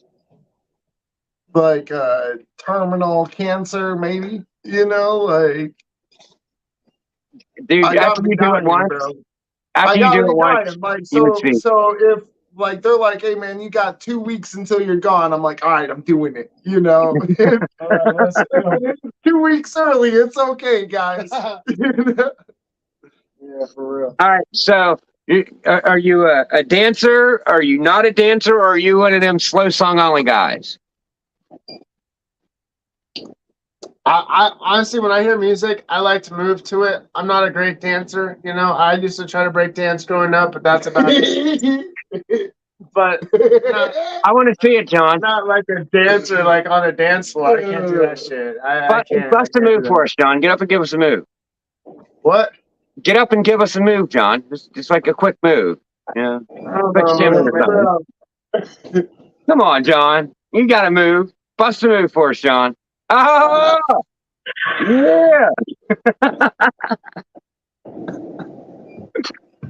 terminal cancer, maybe, like Dude, I after you do it once, after you do it once, like so if like they're like, hey man, you got 2 weeks until you're gone, I'm like, all right, I'm doing it. 2 weeks early, it's okay, guys. Yeah, for real. All right, so are you a dancer? Are you not a dancer? Or are you one of them slow song only guys? I honestly, when I hear music, I like to move to it. I'm not a great dancer, I used to try to break dance growing up, but that's about it. But I want to see it, John. Not like a dancer, like on a dance floor. I can't do that shit. I can't. Bust a move for us, John. Get up and give us a move. What? Get up and give us a move, John. Just like a quick move. Yeah. Come on, John. You got to move. Bust a move for us, John. Oh, yeah.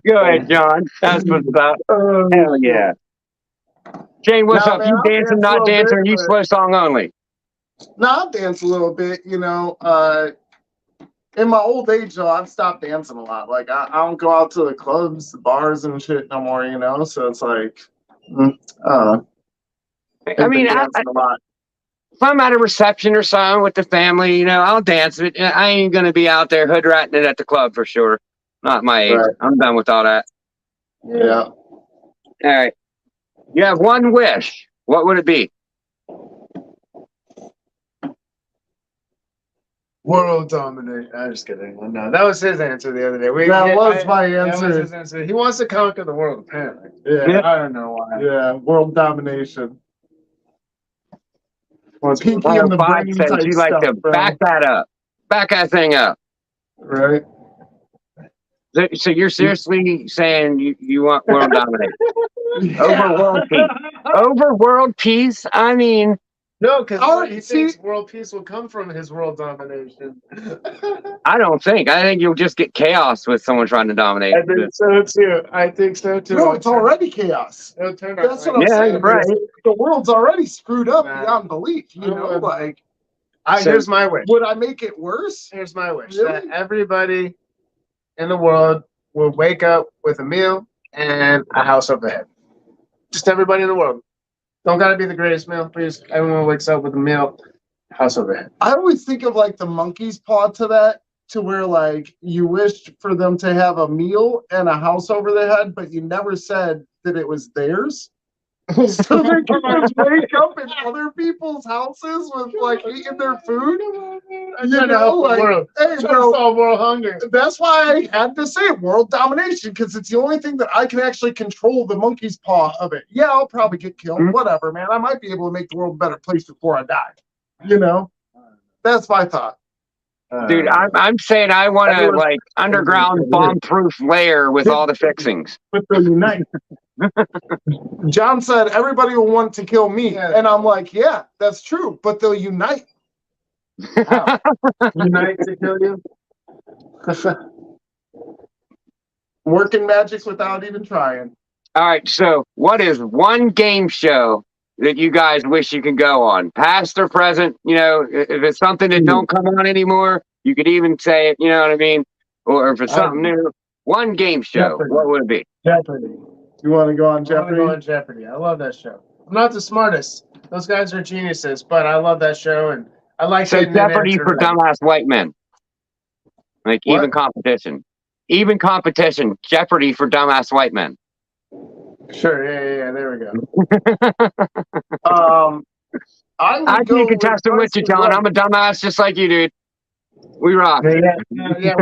Go ahead, John. That's what's up. Hell yeah. Jane, what's up? You dancing, not dancing, or you slow song only? No, I'll dance a little bit, In my old age, though, I've stopped dancing a lot. Like, I don't go out to the clubs, the bars, and shit no more, you know? So it's like, I I've mean, been dancing a lot. if I'm at a reception or something with the family, you know, I'll dance. But I ain't gonna be out there hood ratting it at the club for sure. Not my age. Right. I'm done with all that. Yeah. All right. You have one wish. What would it be? World dominate. I'm just kidding. No, that was his answer the other day. That was my answer. That was his answer. He wants to conquer the world, apparently. Yeah. I don't know why. Yeah. World domination. Pinky in the 105 brain says type you like stuff, to bro. back that up. Back that thing up. Right. So you're seriously saying you want world domination over world peace? Over world peace? I mean, No, because he see- thinks world peace will come from his world domination. I don't think. I think you'll just get chaos with someone trying to dominate. I think so too. I think so too. No, it's already chaos. It'll turn out That's like- what I'm Yeah, saying. you're right. The world's already screwed up Nah. beyond belief. You know, would- like, Here's my wish. would I make it worse? Here's my wish. Really? That everybody in the world will wake up with a meal and a house over their head. Just everybody in the world. Don't gotta be the greatest meal, please. Everyone wakes up with a meal, house over their head. I always think of like the monkey's paw to that, to where like you wished for them to have a meal and a house over their head, but you never said that it was theirs. So they can just wake up in other people's houses with like eating their food. I'm trying to help the world. Hey, Trying to bro, solve world hunger. that's why I had to say world domination, because it's the only thing that I can actually control the monkey's paw of it. Yeah, I'll probably get killed. Mhm. Whatever, man. I might be able to make the world a better place before I die. You know? That's my thought. Dude, I'm saying I want a Everyone's- like underground bomb-proof lair with all the fixings. But they'll unite. John said everybody will want to kill me. Yeah. And I'm like, yeah, that's true. But they'll unite. How? Unite to kill you? Working magic without even trying. All right, so what is one game show that you guys wish you could go on, past or present? You know, if it's something that don't come on anymore, you could even say it. You know what I mean? Or if it's something new, one game show, Jeopardy. what would it be? Jeopardy. You want to go on I want to Jeopardy? go on Jeopardy. I love that show. I'm not the smartest. Those guys are geniuses, but I love that show, and I like So getting an Jeopardy answer for right. dumbass white men, like What? even competition, Jeopardy for dumbass white men. Sure, yeah. There we go. I would I go be a with contestant with you, Price is John. Right. I'm a dumbass just like you, dude. We rock. Yeah,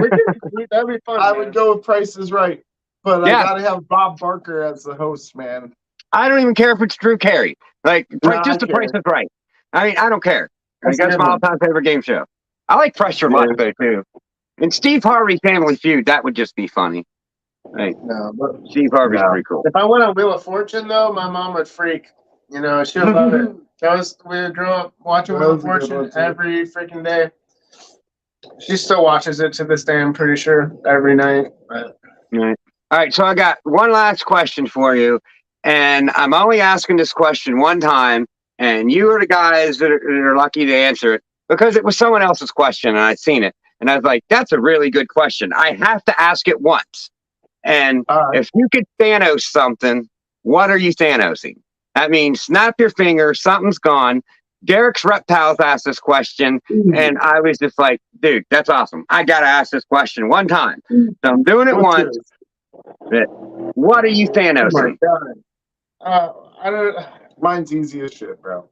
that'd be fun. I man. would go with Price is Right. But Yeah. I got to have Bob Barker as the host, man. I don't even care if it's Drew Carey. Like, No, just I the price care. is right. I mean, I don't care. Like, That's a that's good my one. all-time favorite game show. I like Pressure Yeah. Luck, though, too. And Steve Harvey Family Feud, that would just be funny. Like, No, but Steve Harvey's No. pretty cool. if I went on Wheel of Fortune, though, my mom would freak. You know, she'll love it. We would grow up watching That Wheel of was a good Fortune one, too. every freaking day. She still watches it to this day, I'm pretty sure, every night. But Right. All right, so I got one last question for you. And I'm only asking this question one time. And you are the guys that are lucky to answer it because it was someone else's question and I'd seen it. And I was like, that's a really good question. I have to ask it once. And if you could Thanos something, what are you Thanosing? That means snap your finger, something's gone. Derek's Reptiles asked this question, and I was just like, dude, that's awesome. I got to ask this question one time. So I'm doing it once. What are you Thanosing? I don't. Mine's easy as shit, bro.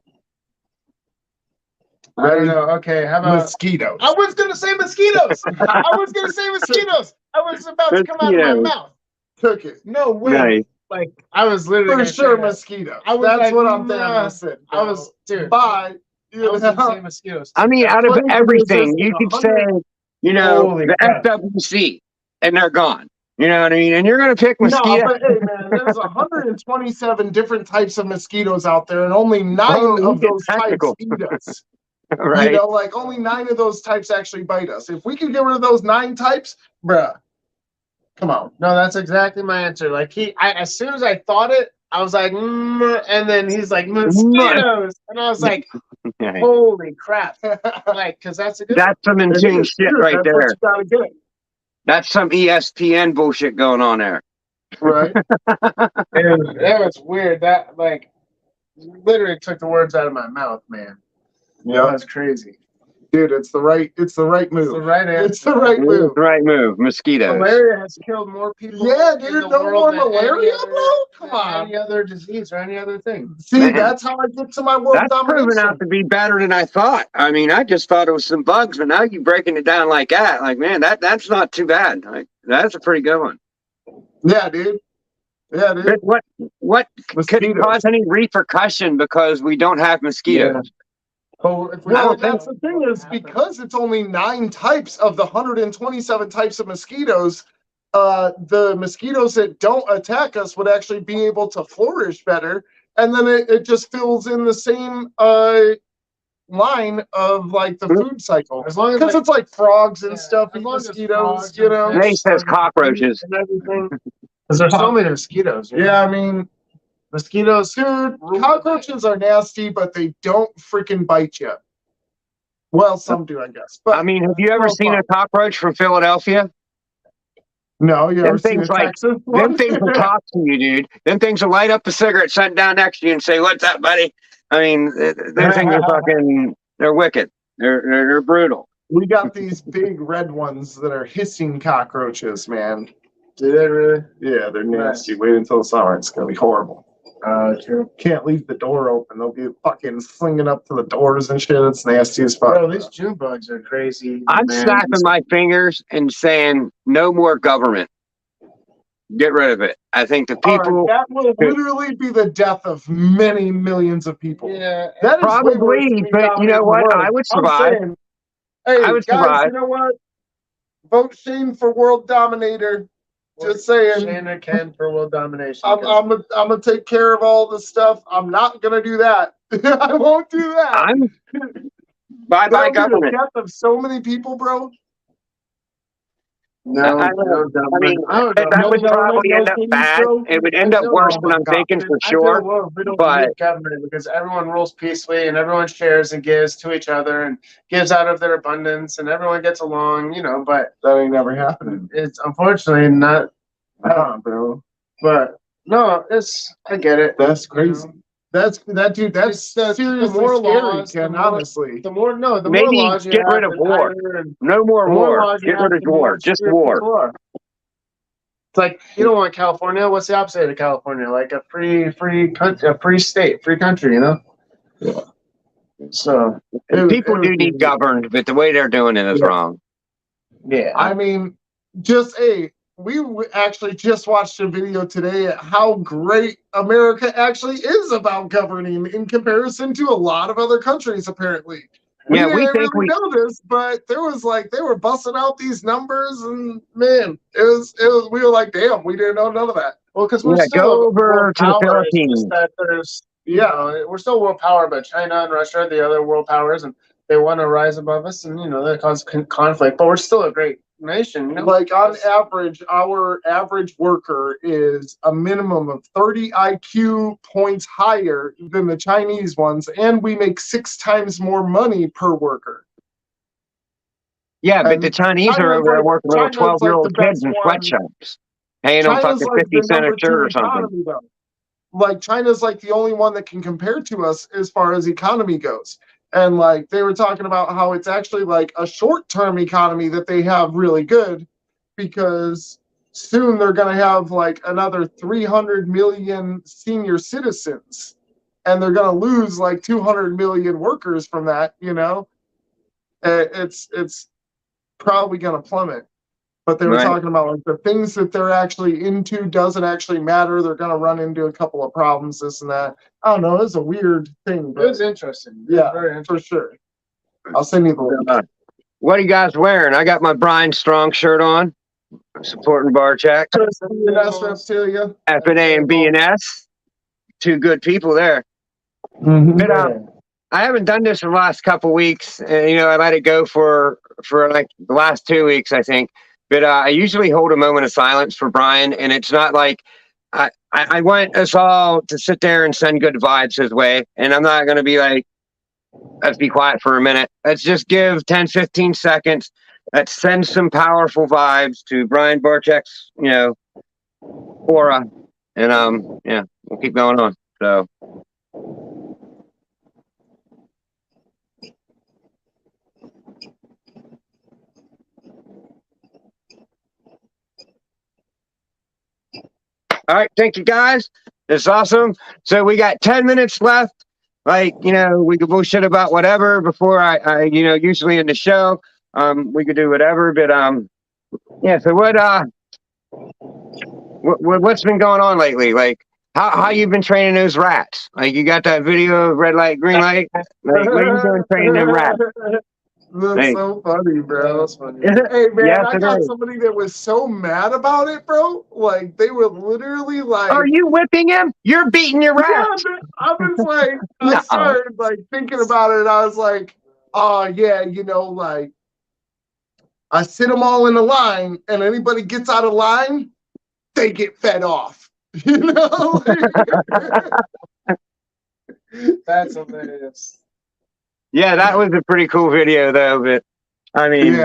I don't know. Okay, how about Mosquitoes. I was gonna say mosquitoes. I was gonna say mosquitoes. I was about to come out of my Mosquitoes. mouth. Took it. No way. Nice. Like I was literally For gonna say sure, that. mosquitoes. I was That's like, what I'm nah. Thanosing. I was, dude. Bye. I was gonna say mosquitoes. I mean, out of What if it was everything, just you could 100? say, you know, Holy the crap. FWC, and they're gone. You know what I mean? And you're going to pick No, mosquito. but hey, man, there's 127 different types of mosquitoes out there, and only 9 Oh, of get those types technical. eat us. Right? You know, like only 9 of those types actually bite us. If we could get rid of those 9 types, bruh, come on. No, that's exactly my answer. Like as soon as I thought it, I was like, and then he's like, mosquitoes. And I was like, holy crap. Like, because that's a good That's some insane shit right That's there. what you gotta get. That's some ESPN bullshit going on there. Right. That was weird. That, like, literally took the words out of my mouth, man. Yeah. That was crazy. Dude, it's the right move. It's the right answer. It's the right move. It's the right move. Mosquitoes. Malaria has killed more people. Yeah, in dude, the no world more than malaria, any other- bro? Come than on. Any other disease or any other thing. See, Man. that's how I get to my world That's proven domination. out to be better than I thought. I mean, I just thought it was some bugs, but now you breaking it down like that. Like, man, that's not too bad. Like, that's a pretty good one. Yeah, dude. Yeah, dude. But what could Mosquitoes. cause any repercussion because we don't have mosquitoes? But if we Well, don't that's know the thing what is happened- because it's only 9 types of the 127 types of mosquitoes, the mosquitoes that don't attack us would actually be able to flourish better. And then it just fills in the same line of like the food cycle. As long as, Because like, it's like frogs and yeah, stuff, as eat long as mosquitoes, frogs you and know? fish Nate says cockroaches. and everything. Because there's so many mosquitoes. you know? Yeah, I mean, Mosquitoes, dude, cockroaches are nasty, but they don't freaking bite you. Well, some do, I guess. But I mean, have you ever well, seen a cockroach from Philadelphia? no, you Them ever seen a things like- Texas Them one? things will talk to you, dude. Them things will light up a cigarette, sit down next to you, and say, "What's up, buddy?" I mean, those things are fucking—they're wicked. They're brutal. We got these big red ones that are hissing cockroaches, man. do they really? Yeah, they're nasty. Wait until the summer; it's gonna be horrible. True. Can't leave the door open; they'll be fucking slinging up to the doors and shit. It's nasty as fuck. Bro, these June bugs are crazy. I'm man. snapping my fingers and saying, "No more government. Get rid of it." I think the All right, people that will literally be the death of many millions of people. Yeah. That is way worse probably, than me but you dominating know the what? world. I would I'm survive. saying, hey, I would guys, survive. you know what? Vote Shane for world dominator. Just saying. Shane or Ken for world domination. I'm gonna take care of all this stuff. I'm not gonna do that. I won't do that. I'm bye That'll be the government. death of so many people, bro. no, I mean, that would probably end up bad. It would end up worse than I'm thinking for sure. But government because everyone rules peacefully and everyone shares and gives to each other and gives out of their abundance and everyone gets along, you know. But that ain't never happening. it's unfortunately not. Bro. But no, I get it. That's crazy. That's It's seriously more scary, laws, Ken, the more- honestly. The more Maybe laws you get have, rid of the war. tighter and no more the more war. laws you Get have, rid of the more war. Just screwed war. people are. It's like you don't want California. What's the opposite of California? Like a free state, free country. You know. Yeah. So People do need governed, but the way they're doing it is wrong. yeah, I mean, we actually just watched a video today at how great America actually is about governing in comparison to a lot of other countries, apparently. Yeah, we we didn't think really know this, but there was like they were busting out these numbers, and man, it was we were like, damn, we didn't know none of that. well, because we're Yeah, still go over world to the power, it's Philippines. just that there's we're still world power, but China and Russia are the other world powers, and they want to rise above us, and that causes conflict. But we're still a great nation. You know? Like on average, our average worker is a minimum of 30 IQ points higher than the Chinese ones, and we make 6 times more money per worker. Yeah, but And the Chinese are China's over there like- working little China's like 12-year-old the best kids in one. sweatshops, paying them China's fucking like 50 the cents a number shirt 2 or something. economy, though. Like China's like the only one that can compare to us as far as economy goes. And like they were talking about how it's actually like a short-term economy that they have really good, because soon they're going to have like another 300 million senior citizens, and they're going to lose like 200 million workers from that. It's probably going to plummet. But they were Right. talking about like the things that they're actually into doesn't actually matter. They're going to run into a couple of problems, this and that. I don't know. It's a weird thing, It but was interesting. It was yeah, very interesting. for sure. I'll send you the link. What are you guys wearing? I got my Brian Strong shirt on, supporting Barchak. BNS Reptilia. FNA and BNS, 2 good people there. Mm-hmm. But I haven't done this for the last couple weeks, and I let it go for like the last 2 weeks, I think. But I usually hold a moment of silence for Brian, and it's not like I want us all to sit there and send good vibes his way. And I'm not going to be like, let's be quiet for a minute. Let's just give 10, 15 seconds. Let's send some powerful vibes to Brian Barczyk's, aura. And yeah, we'll keep going on. So. All right, thank you guys. It's awesome. So we got 10 minutes left. Like, we could bullshit about whatever before I usually in the show. We could do whatever, but yeah, so what's been going on lately? Like how you been training those rats? Like you got that video of red light, green light? Like what are you doing training them rats? That's so funny, bro. That's funny. Hey, man, Yes, I got somebody that was so mad about it, bro. Like, they were literally like... Are you whipping him? You're beating your rat. Yeah, I was like... I started, like, thinking about it, and I was like, oh, yeah, like... I sit them all in a line, and anybody gets out of line, they get fed off. That's hilarious. Yeah, that was a pretty cool video, though. But I mean,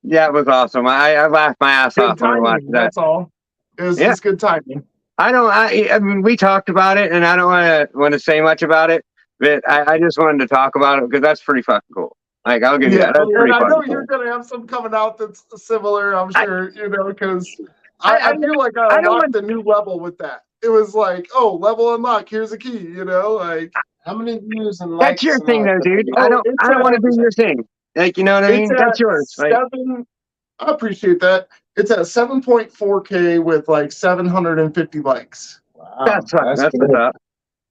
yeah, it was awesome. I laughed my ass off when I watched that. That's all. It was just good timing. I mean, we talked about it, and I don't want to say much about it, but I just wanted to talk about it because that's pretty fucking cool. Like, I'll give you that. That's pretty I know cool. you're gonna have some coming out that's similar. I'm sure, because I feel like I unlocked a new level with that. It was like, oh, level unlock. Here's a key. Like. How many views and likes? That's your thing, though, dude. I don't want to do your thing. Like, you know what I mean? That's yours. I appreciate that. It's at 7.4K with like 750 likes. Wow, that's what's up.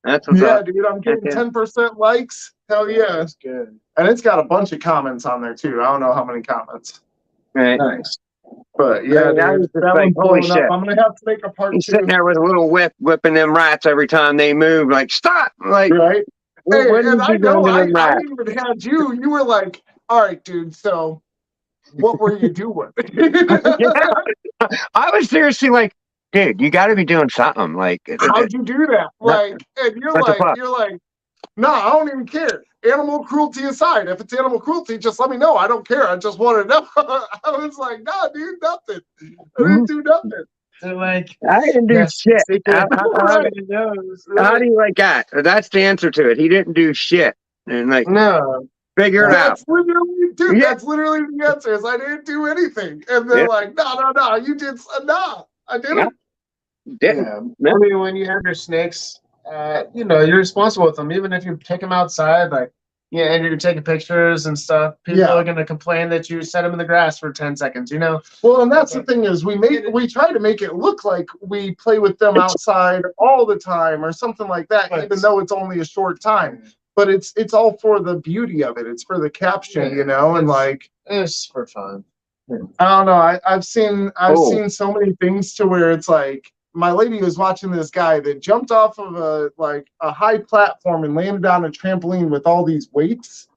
That's what's up. Yeah, dude, I'm getting 10% likes. Hell yeah. That's good. And it's got a bunch of comments on there too. I don't know how many comments. Right. Nice. But yeah, dude, that like, holy shit. I'm gonna have to make a part He's 2. Sitting there with a little whipping them rats every time they move. Like, stop! Like, right? Hey, and I know I even had you. You were like, all right, dude, so what were you doing? I was seriously like, dude, you got to be doing something. Like, how'd you do that? Like, and you're like, no, I don't even care. Animal cruelty aside, if it's animal cruelty, just let me know. I don't care. I just want to know. I was like, nah, dude, nothing. I didn't do nothing. So like, I didn't do shit. How do you like that? That's the answer to it. He didn't do shit. And like, no, figure it out. Dude, that's literally the answer. Is I didn't do anything. And they're like, no, you did. No, I didn't. Didn't. I mean, when you have your snakes, you're responsible with them. Even if you take them outside, like, and you're taking pictures and stuff, people are going to complain that you set them in the grass for 10 seconds, Well, and that's the thing is we try to make it look like we play with them outside all the time or something like that, even though it's only a short time. But it's all for the beauty of it. It's for the caption, and like it's for fun. I don't know. I've seen so many things to where it's like my lady was watching this guy that jumped off of a high platform and landed on a trampoline with all these weights.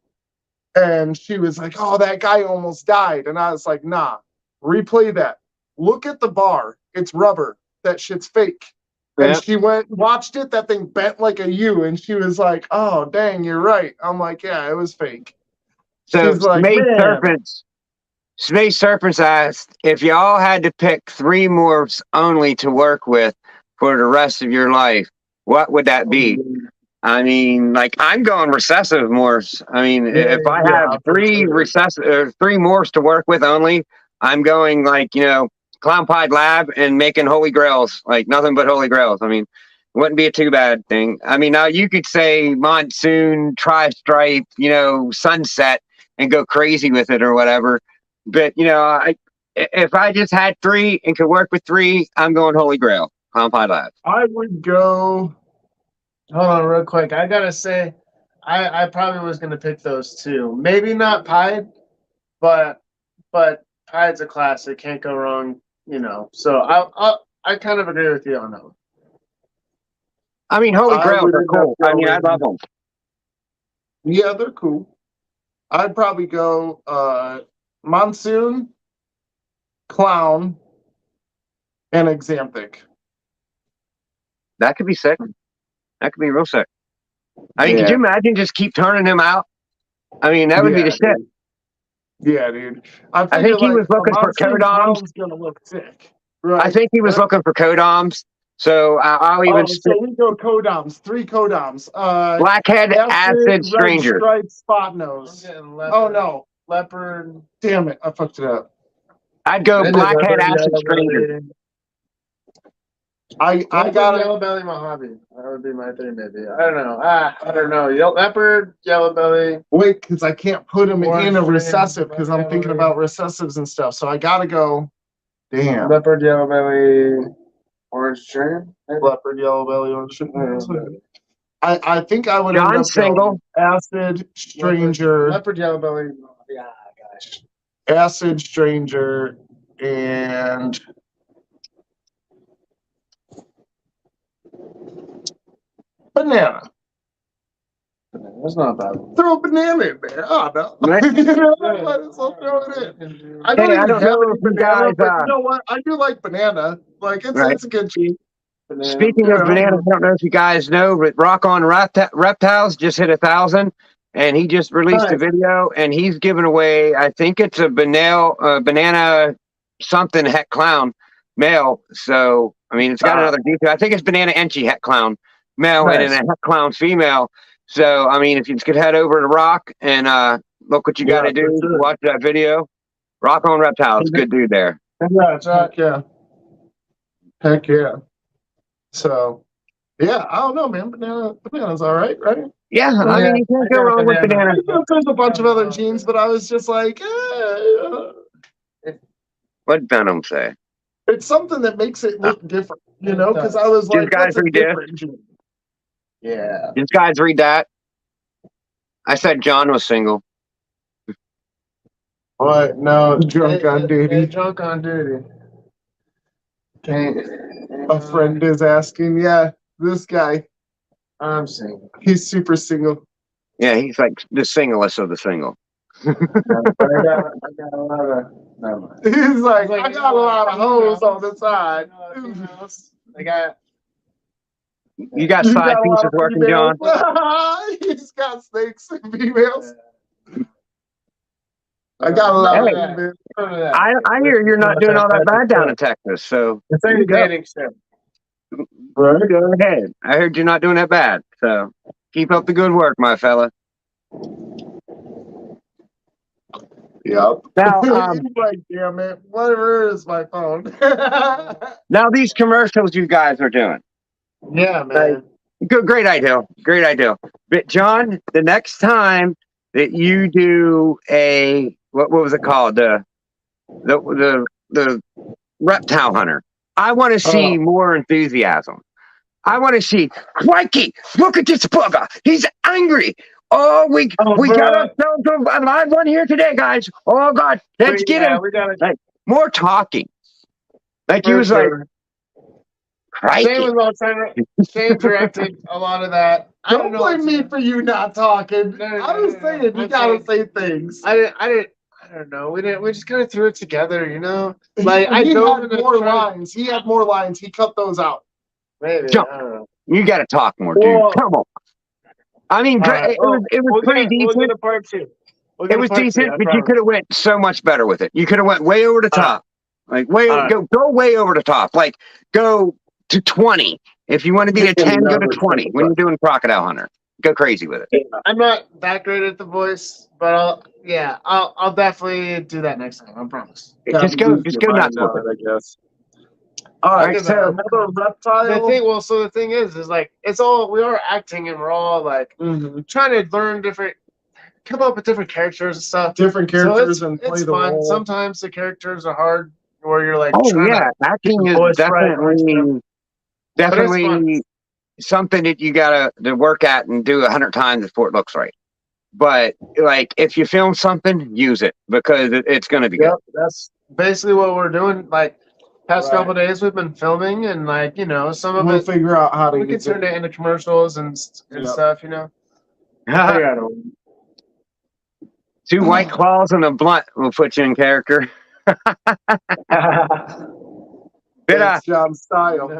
And she was like, oh, that guy almost died. And I was like, nah, replay that. Look at the bar. It's rubber. That shit's fake. Yeah. And she watched it. That thing bent like a U. And she was like, oh, dang, you're right. I'm like, yeah, it was fake. So Space Serpents asked if you all had to pick 3 morphs only to work with for the rest of your life, what would that be? I mean, like, I'm going recessive morphs. I mean, if I have 3 morphs to work with only, I'm going like, Clown Pied Lab and making holy grails, like nothing but holy grails. I mean, it wouldn't be a too bad thing. I mean, now you could say monsoon, tri-stripe, sunset and go crazy with it or whatever. But, if I just had 3 and could work with 3, I'm going Holy Grail, Clown Pied Lab. I would go. Hold on real quick. I got to say, I probably was going to pick those 2. Maybe not Pied, but Pied's a classic. Can't go wrong, So I kind of agree with you on that one. I mean, Holy Grail are cool. I mean, I love them. Yeah, they're cool. I'd probably go Monsoon, Clown, and Exanthic. That could be sick. That could be real sick. I mean, could you imagine just keep turning him out? I mean, that would be the shit. Dude. Yeah, dude. I think he was looking for codoms. Gonna look sick. Right. I think he was looking for codoms. So I'll even. So we go codoms. 3 codoms. Blackhead, acid, stranger. Stripe, spot nose. Oh no, leopard. Damn it! I fucked it up. I'd go blackhead, acid, stranger. I got yellow belly Mojave. That would be my thing, maybe. I don't know. I don't know. Leopard, yellow belly. Wait, because I can't put him in a recessive because I'm thinking about recessives and stuff. So I gotta go. Damn. Leopard, yellow belly, orange string. Leopard, yellow belly, orange string. I think I would John end up single. Acid, stranger. Leopard, yellow belly. Yeah, gosh. Acid, stranger, and banana. That's not bad. Throw a banana in there. Oh no. Might as well throw it in. I don't even have any banana, but you know what? I do like banana. Like it's a good cheese. Speaking of banana, I don't know if you guys know, but Rock on Reptiles just hit 1,000, and he just released a video, and he's giving away, I think it's a banana something het clown male. So I mean, it's got another detail. I think it's banana enchi het clown male and a het clown female. So I mean, if you just could head over to Rock and look what you got to do, watch that video. Rock on Reptiles, good dude there. Heck yeah. So, yeah, I don't know, man. Banana's all right? Yeah, I mean, you can't go wrong with banana. There's a bunch of other genes, but I was just like, What'd Venom say? It's something that makes it look different, you know? Because I was like, guys read different gene. Yeah. Did you guys read that? I said John was single. What? No, drunk on duty. Drunk on duty. A friend is asking, yeah, this guy. I'm single. He's super single. Yeah, he's like the singlest of the single. I got a lot of. No. He's like, I got a lot of hoes on the side. I got. You got side pieces working, John. He's got snakes and females. I got a lot of females. I hear you're not doing all that bad down in Texas, so it's a dating sim. Right, go ahead. I heard you're not doing that bad, so keep up the good work, my fella. Yep. Now, like, damn it, whatever is my phone. Now these commercials you guys are doing. Yeah, man. Great idea. Great idea. But John, the next time that you do a what was it called? The reptile hunter. I want to see more enthusiasm. I want to see, crikey, look at this bugger. He's angry. Oh, we got ourselves a live one here today, guys. Oh God, let's get him. We gotta more talking. Like he was like, crikey. Same with Alzheimer's. Same directed a lot of that. Don't blame me for you not talking. I was saying you gotta say things. I don't know. We just kind of threw it together, you know. Like he had more lines. He had more lines. He cut those out. Maybe. Jump. I don't know. You got to talk more, dude. Whoa. Come on. I mean, it was pretty decent. We'll get a part 2. It was decent, but you could have went so much better with it. You could have went way over the top. Like go way over the top. Like go to 20. If you want to be a 10, go to 20. When you're doing Crocodile Hunter, go crazy with it. I'm not that great at the voice, but I'll definitely do that next time. I promise. Just go nuts with it, I guess. All right, so another reptile. The thing is like it's all we are acting and we're all like trying to learn come up with different characters and stuff. Different characters so and play it's the fun. role. Sometimes the characters are hard where you're like, acting is definitely something that you gotta work at and do 100 times before it looks right. But like if you film something, use it because it's gonna be good. That's basically what we're doing. Like past couple of days, we've been filming and like some of we'll figure out how to. We can turn it into commercials and stuff. Two White Claws and a blunt will put you in character. But That's John's style.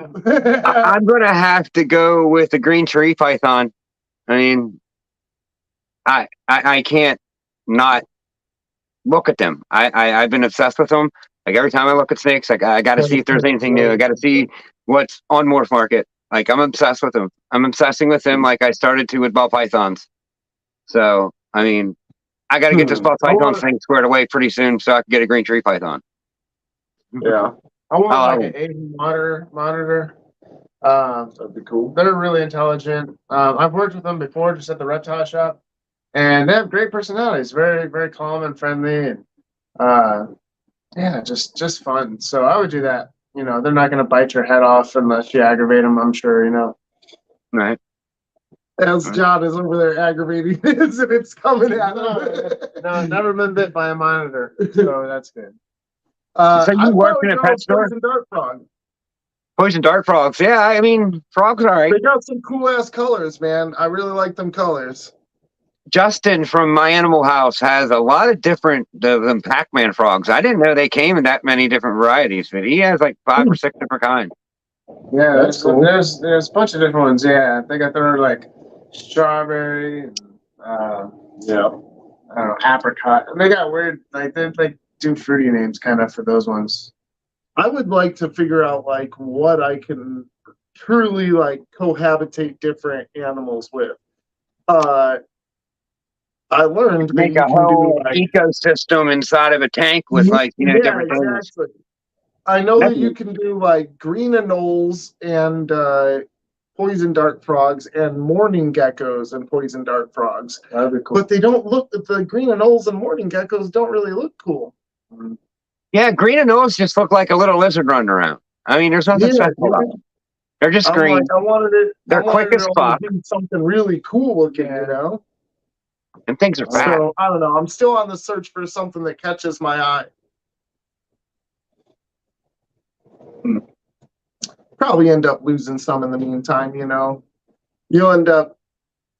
I'm gonna have to go with the green tree python. I mean, I can't not look at them. I've been obsessed with them. Like every time I look at snakes, like I got to see if there's anything new. I got to see what's on Morph Market. Like I'm obsessed with them. I'm obsessing with them like I started to with ball pythons. So I mean, I got to get this ball python thing squared away pretty soon so I can get a green tree python. Yeah, I want like an Asian monitor. that'd be cool. They're really intelligent. I've worked with them before, just at the reptile shop, and they have great personalities. Very, very calm and friendly, and yeah, just fun. So I would do that. You know, they're not going to bite your head off unless you aggravate them. I'm sure. You know. Right. As John is over there aggravating this, and it's coming at him. No, never been bit by a monitor, so that's good. So you work in a pet store? Poison dart frog. Poison dart frogs. Yeah, I mean, frogs are all right. They got some cool ass colors, man. I really like them colors. Justin from My Animal House has a lot of different them Pac-Man frogs. I didn't know they came in that many different varieties, but he has like 5 or 6 different kinds. Yeah, that's cool. There's a bunch of different ones. Yeah, I think I threw like strawberry, and, Yeah. I don't know, apricot. They got weird, like they like do fruity names kind of for those ones. I would like to figure out like what I can truly like cohabitate different animals with. I learned Make that a you can whole do like ecosystem inside of a tank with like different things. exactly. I know that you can do like green anoles and poison dart frogs and mourning geckos and poison dart frogs. That'd be cool. But they don't look. The green anoles and mourning geckos don't really look cool. Yeah, green anoles just look like a little lizard running around. I mean, there's nothing special about them. They're just green. Like, I wanted it. They're quick as fuck. Something really cool looking, you know. And things are fat. So I don't know. I'm still on the search for something that catches my eye. Probably end up losing some in the meantime, you know. You'll end up,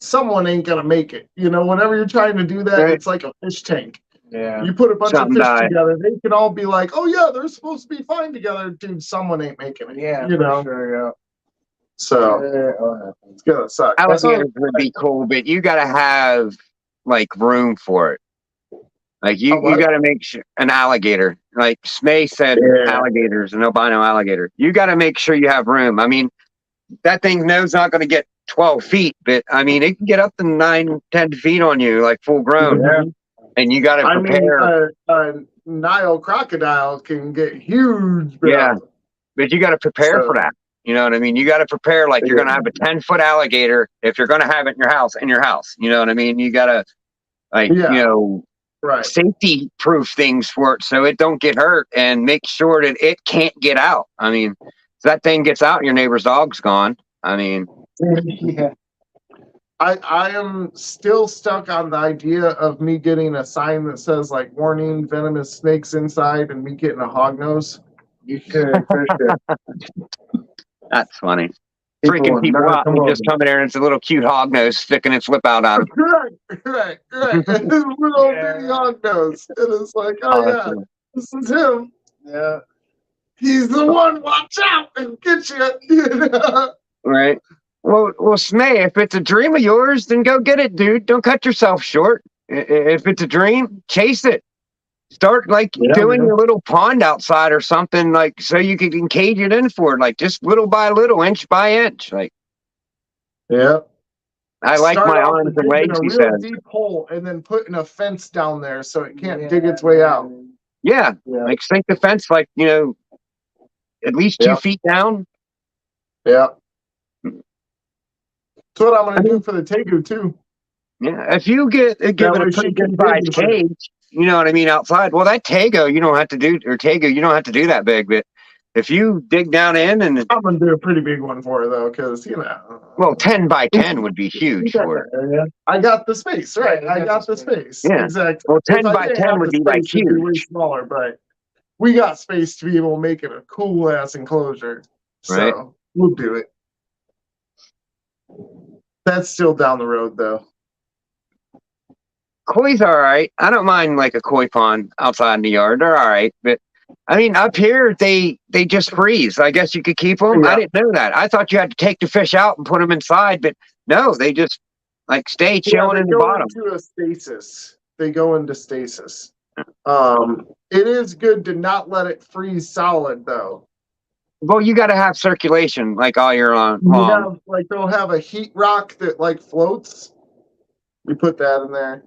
someone ain't gonna make it. You know, whenever you're trying to do that, Right. It's like a fish tank. Yeah. You put a bunch Something of fish died. together, they can all be like, oh yeah, they're supposed to be fine together. Dude, someone ain't making it. Yeah, you know. sure, yeah. So it's gonna suck. Alligators would be cool, but you got to have like room for it. Like you got to make sure an alligator. Like Smay said, alligators, an albino alligator. You got to make sure you have room. I mean, that thing's nose not going to get 12 feet, but I mean, it can get up to 9, 10 feet on you, like full grown. Yeah. And you got to prepare. I mean, Nile crocodile can get huge. Bro. Yeah, but you got to prepare for that. You know what I mean? You got to prepare like you're going to have a 10-foot alligator if you're going to have it in your house. You know what I mean? You got to like, you know, safety proof things for it so it don't get hurt and make sure that it can't get out. I mean, if that thing gets out and your neighbor's dog's gone, I mean. Yeah. I am still stuck on the idea of me getting a sign that says like warning venomous snakes inside and me getting a hog nose. You could, for sure. That's funny. Freaking people out and just come in there and it's a little cute hog nose sticking its lip out on it. Right. And this little bitty hog nose. And it's like, oh yeah, this is him. Yeah. He's the one, watch out and get you. You know? Right. Well, Smay, if it's a dream of yours, then go get it, dude. Don't cut yourself short. If it's a dream, chase it. Start like doing your little pond outside or something, like so you can cage it in for it, like just little by little, inch by inch. Like, yeah. I like my arms and legs. He says, deep hole and then putting a fence down there so it can't dig its way out. Yeah, like sink the fence, like at least 2 feet down. Yeah. That's what I'm going to do for the tegu too. Yeah, if you give it a pretty good sized cage, you know what I mean, outside. Well, that tego you don't have to do that big. But if you dig down in and I'm going to do a pretty big one for her though, because well, 10 by 10 would be huge for her. I got the space, right? I got the space. Yeah, exactly. Well, 10 by 10 would be like huge. Way smaller, but we got space to be able to make it a cool ass enclosure. So we'll do it. That's still down the road, though. Koi's all right. I don't mind like a koi pond outside in the yard. They're all right, but I mean, up here they just freeze. I guess you could keep them. Yeah. I didn't know that. I thought you had to take the fish out and put them inside, but no, they just like stay chilling in the bottom. Into a stasis. They go into stasis. It is good to not let it freeze solid though. Well, you got to have circulation like all year long. Like they'll have a heat rock that like floats. You put that in there.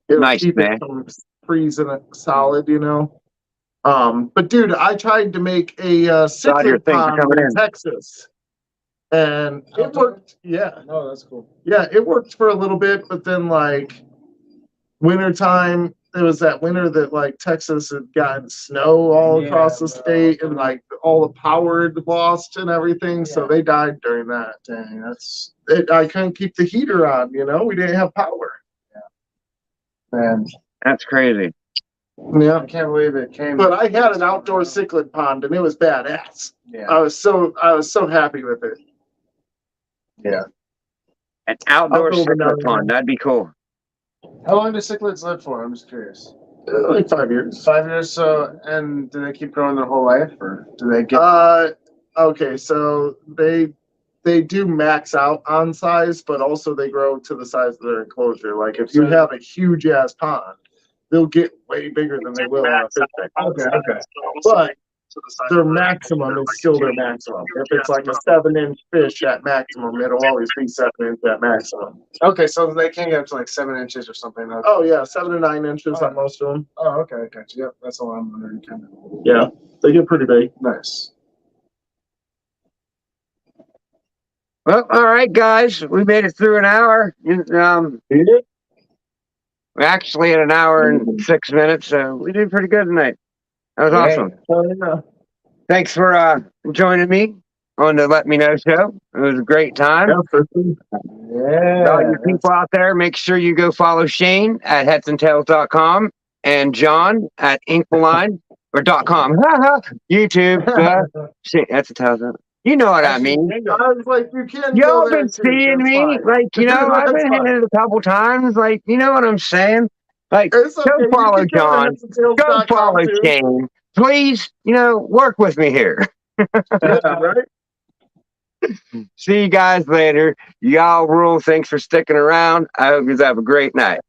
It'll Nice, keep man. it from freezing it solid, you know. But dude, I tried to make a cichlid pond in Texas, and it worked. Yeah. Oh, that's cool. Yeah, it worked for a little bit, but then like wintertime, there was that winter that like Texas had gotten snow all across the state, and like all the power had lost and everything, so they died during that. Dang, that's I couldn't keep the heater on, you know, we didn't have power. man. That's crazy. Yeah. I can't believe it came. But I had an outdoor cichlid pond and it was badass. Yeah. I was so happy with it. Yeah. An outdoor I'll build cichlid another pond. one. That'd be cool. How long do cichlids live for? I'm just curious. Like 5 years. 5 years. So, and do they keep growing their whole life, or do they get? Okay, so they do max out on size, but also they grow to the size of their enclosure. Like if you have a huge ass pond, they'll get way bigger than they will on a fish tank. Okay. But their maximum is still their maximum. If it's like a 7-inch fish at maximum, it'll always be 7 inch at maximum. Okay, so they can get up to like 7 inches or something. Okay. Oh yeah, 7 to 9 inches on most of them. Oh, okay, gotcha. Yep, that's all I'm wondering. Kind of. Yeah, they get pretty big. Nice. Well, all right, guys, we made it through an hour. We're actually at an hour and 6 minutes, so we did pretty good tonight. That was awesome. Thanks for joining me on the Let Me Know show. It was a great time. Yeah. All you people out there, make sure you go follow Shane at hetsandtails.com and John at inkmaline or .com. YouTube. Shit, that's a tails. You know what I mean. I was like, you can't. Y'all been seeing me, like, you know, I've been hitting it a couple times, like, you know what I'm saying? Like, It's okay. go follow John, go follow too. Shane. Please, you know, work with me here. Yeah, right? See you guys later. Y'all rule. Thanks for sticking around. I hope you have a great night.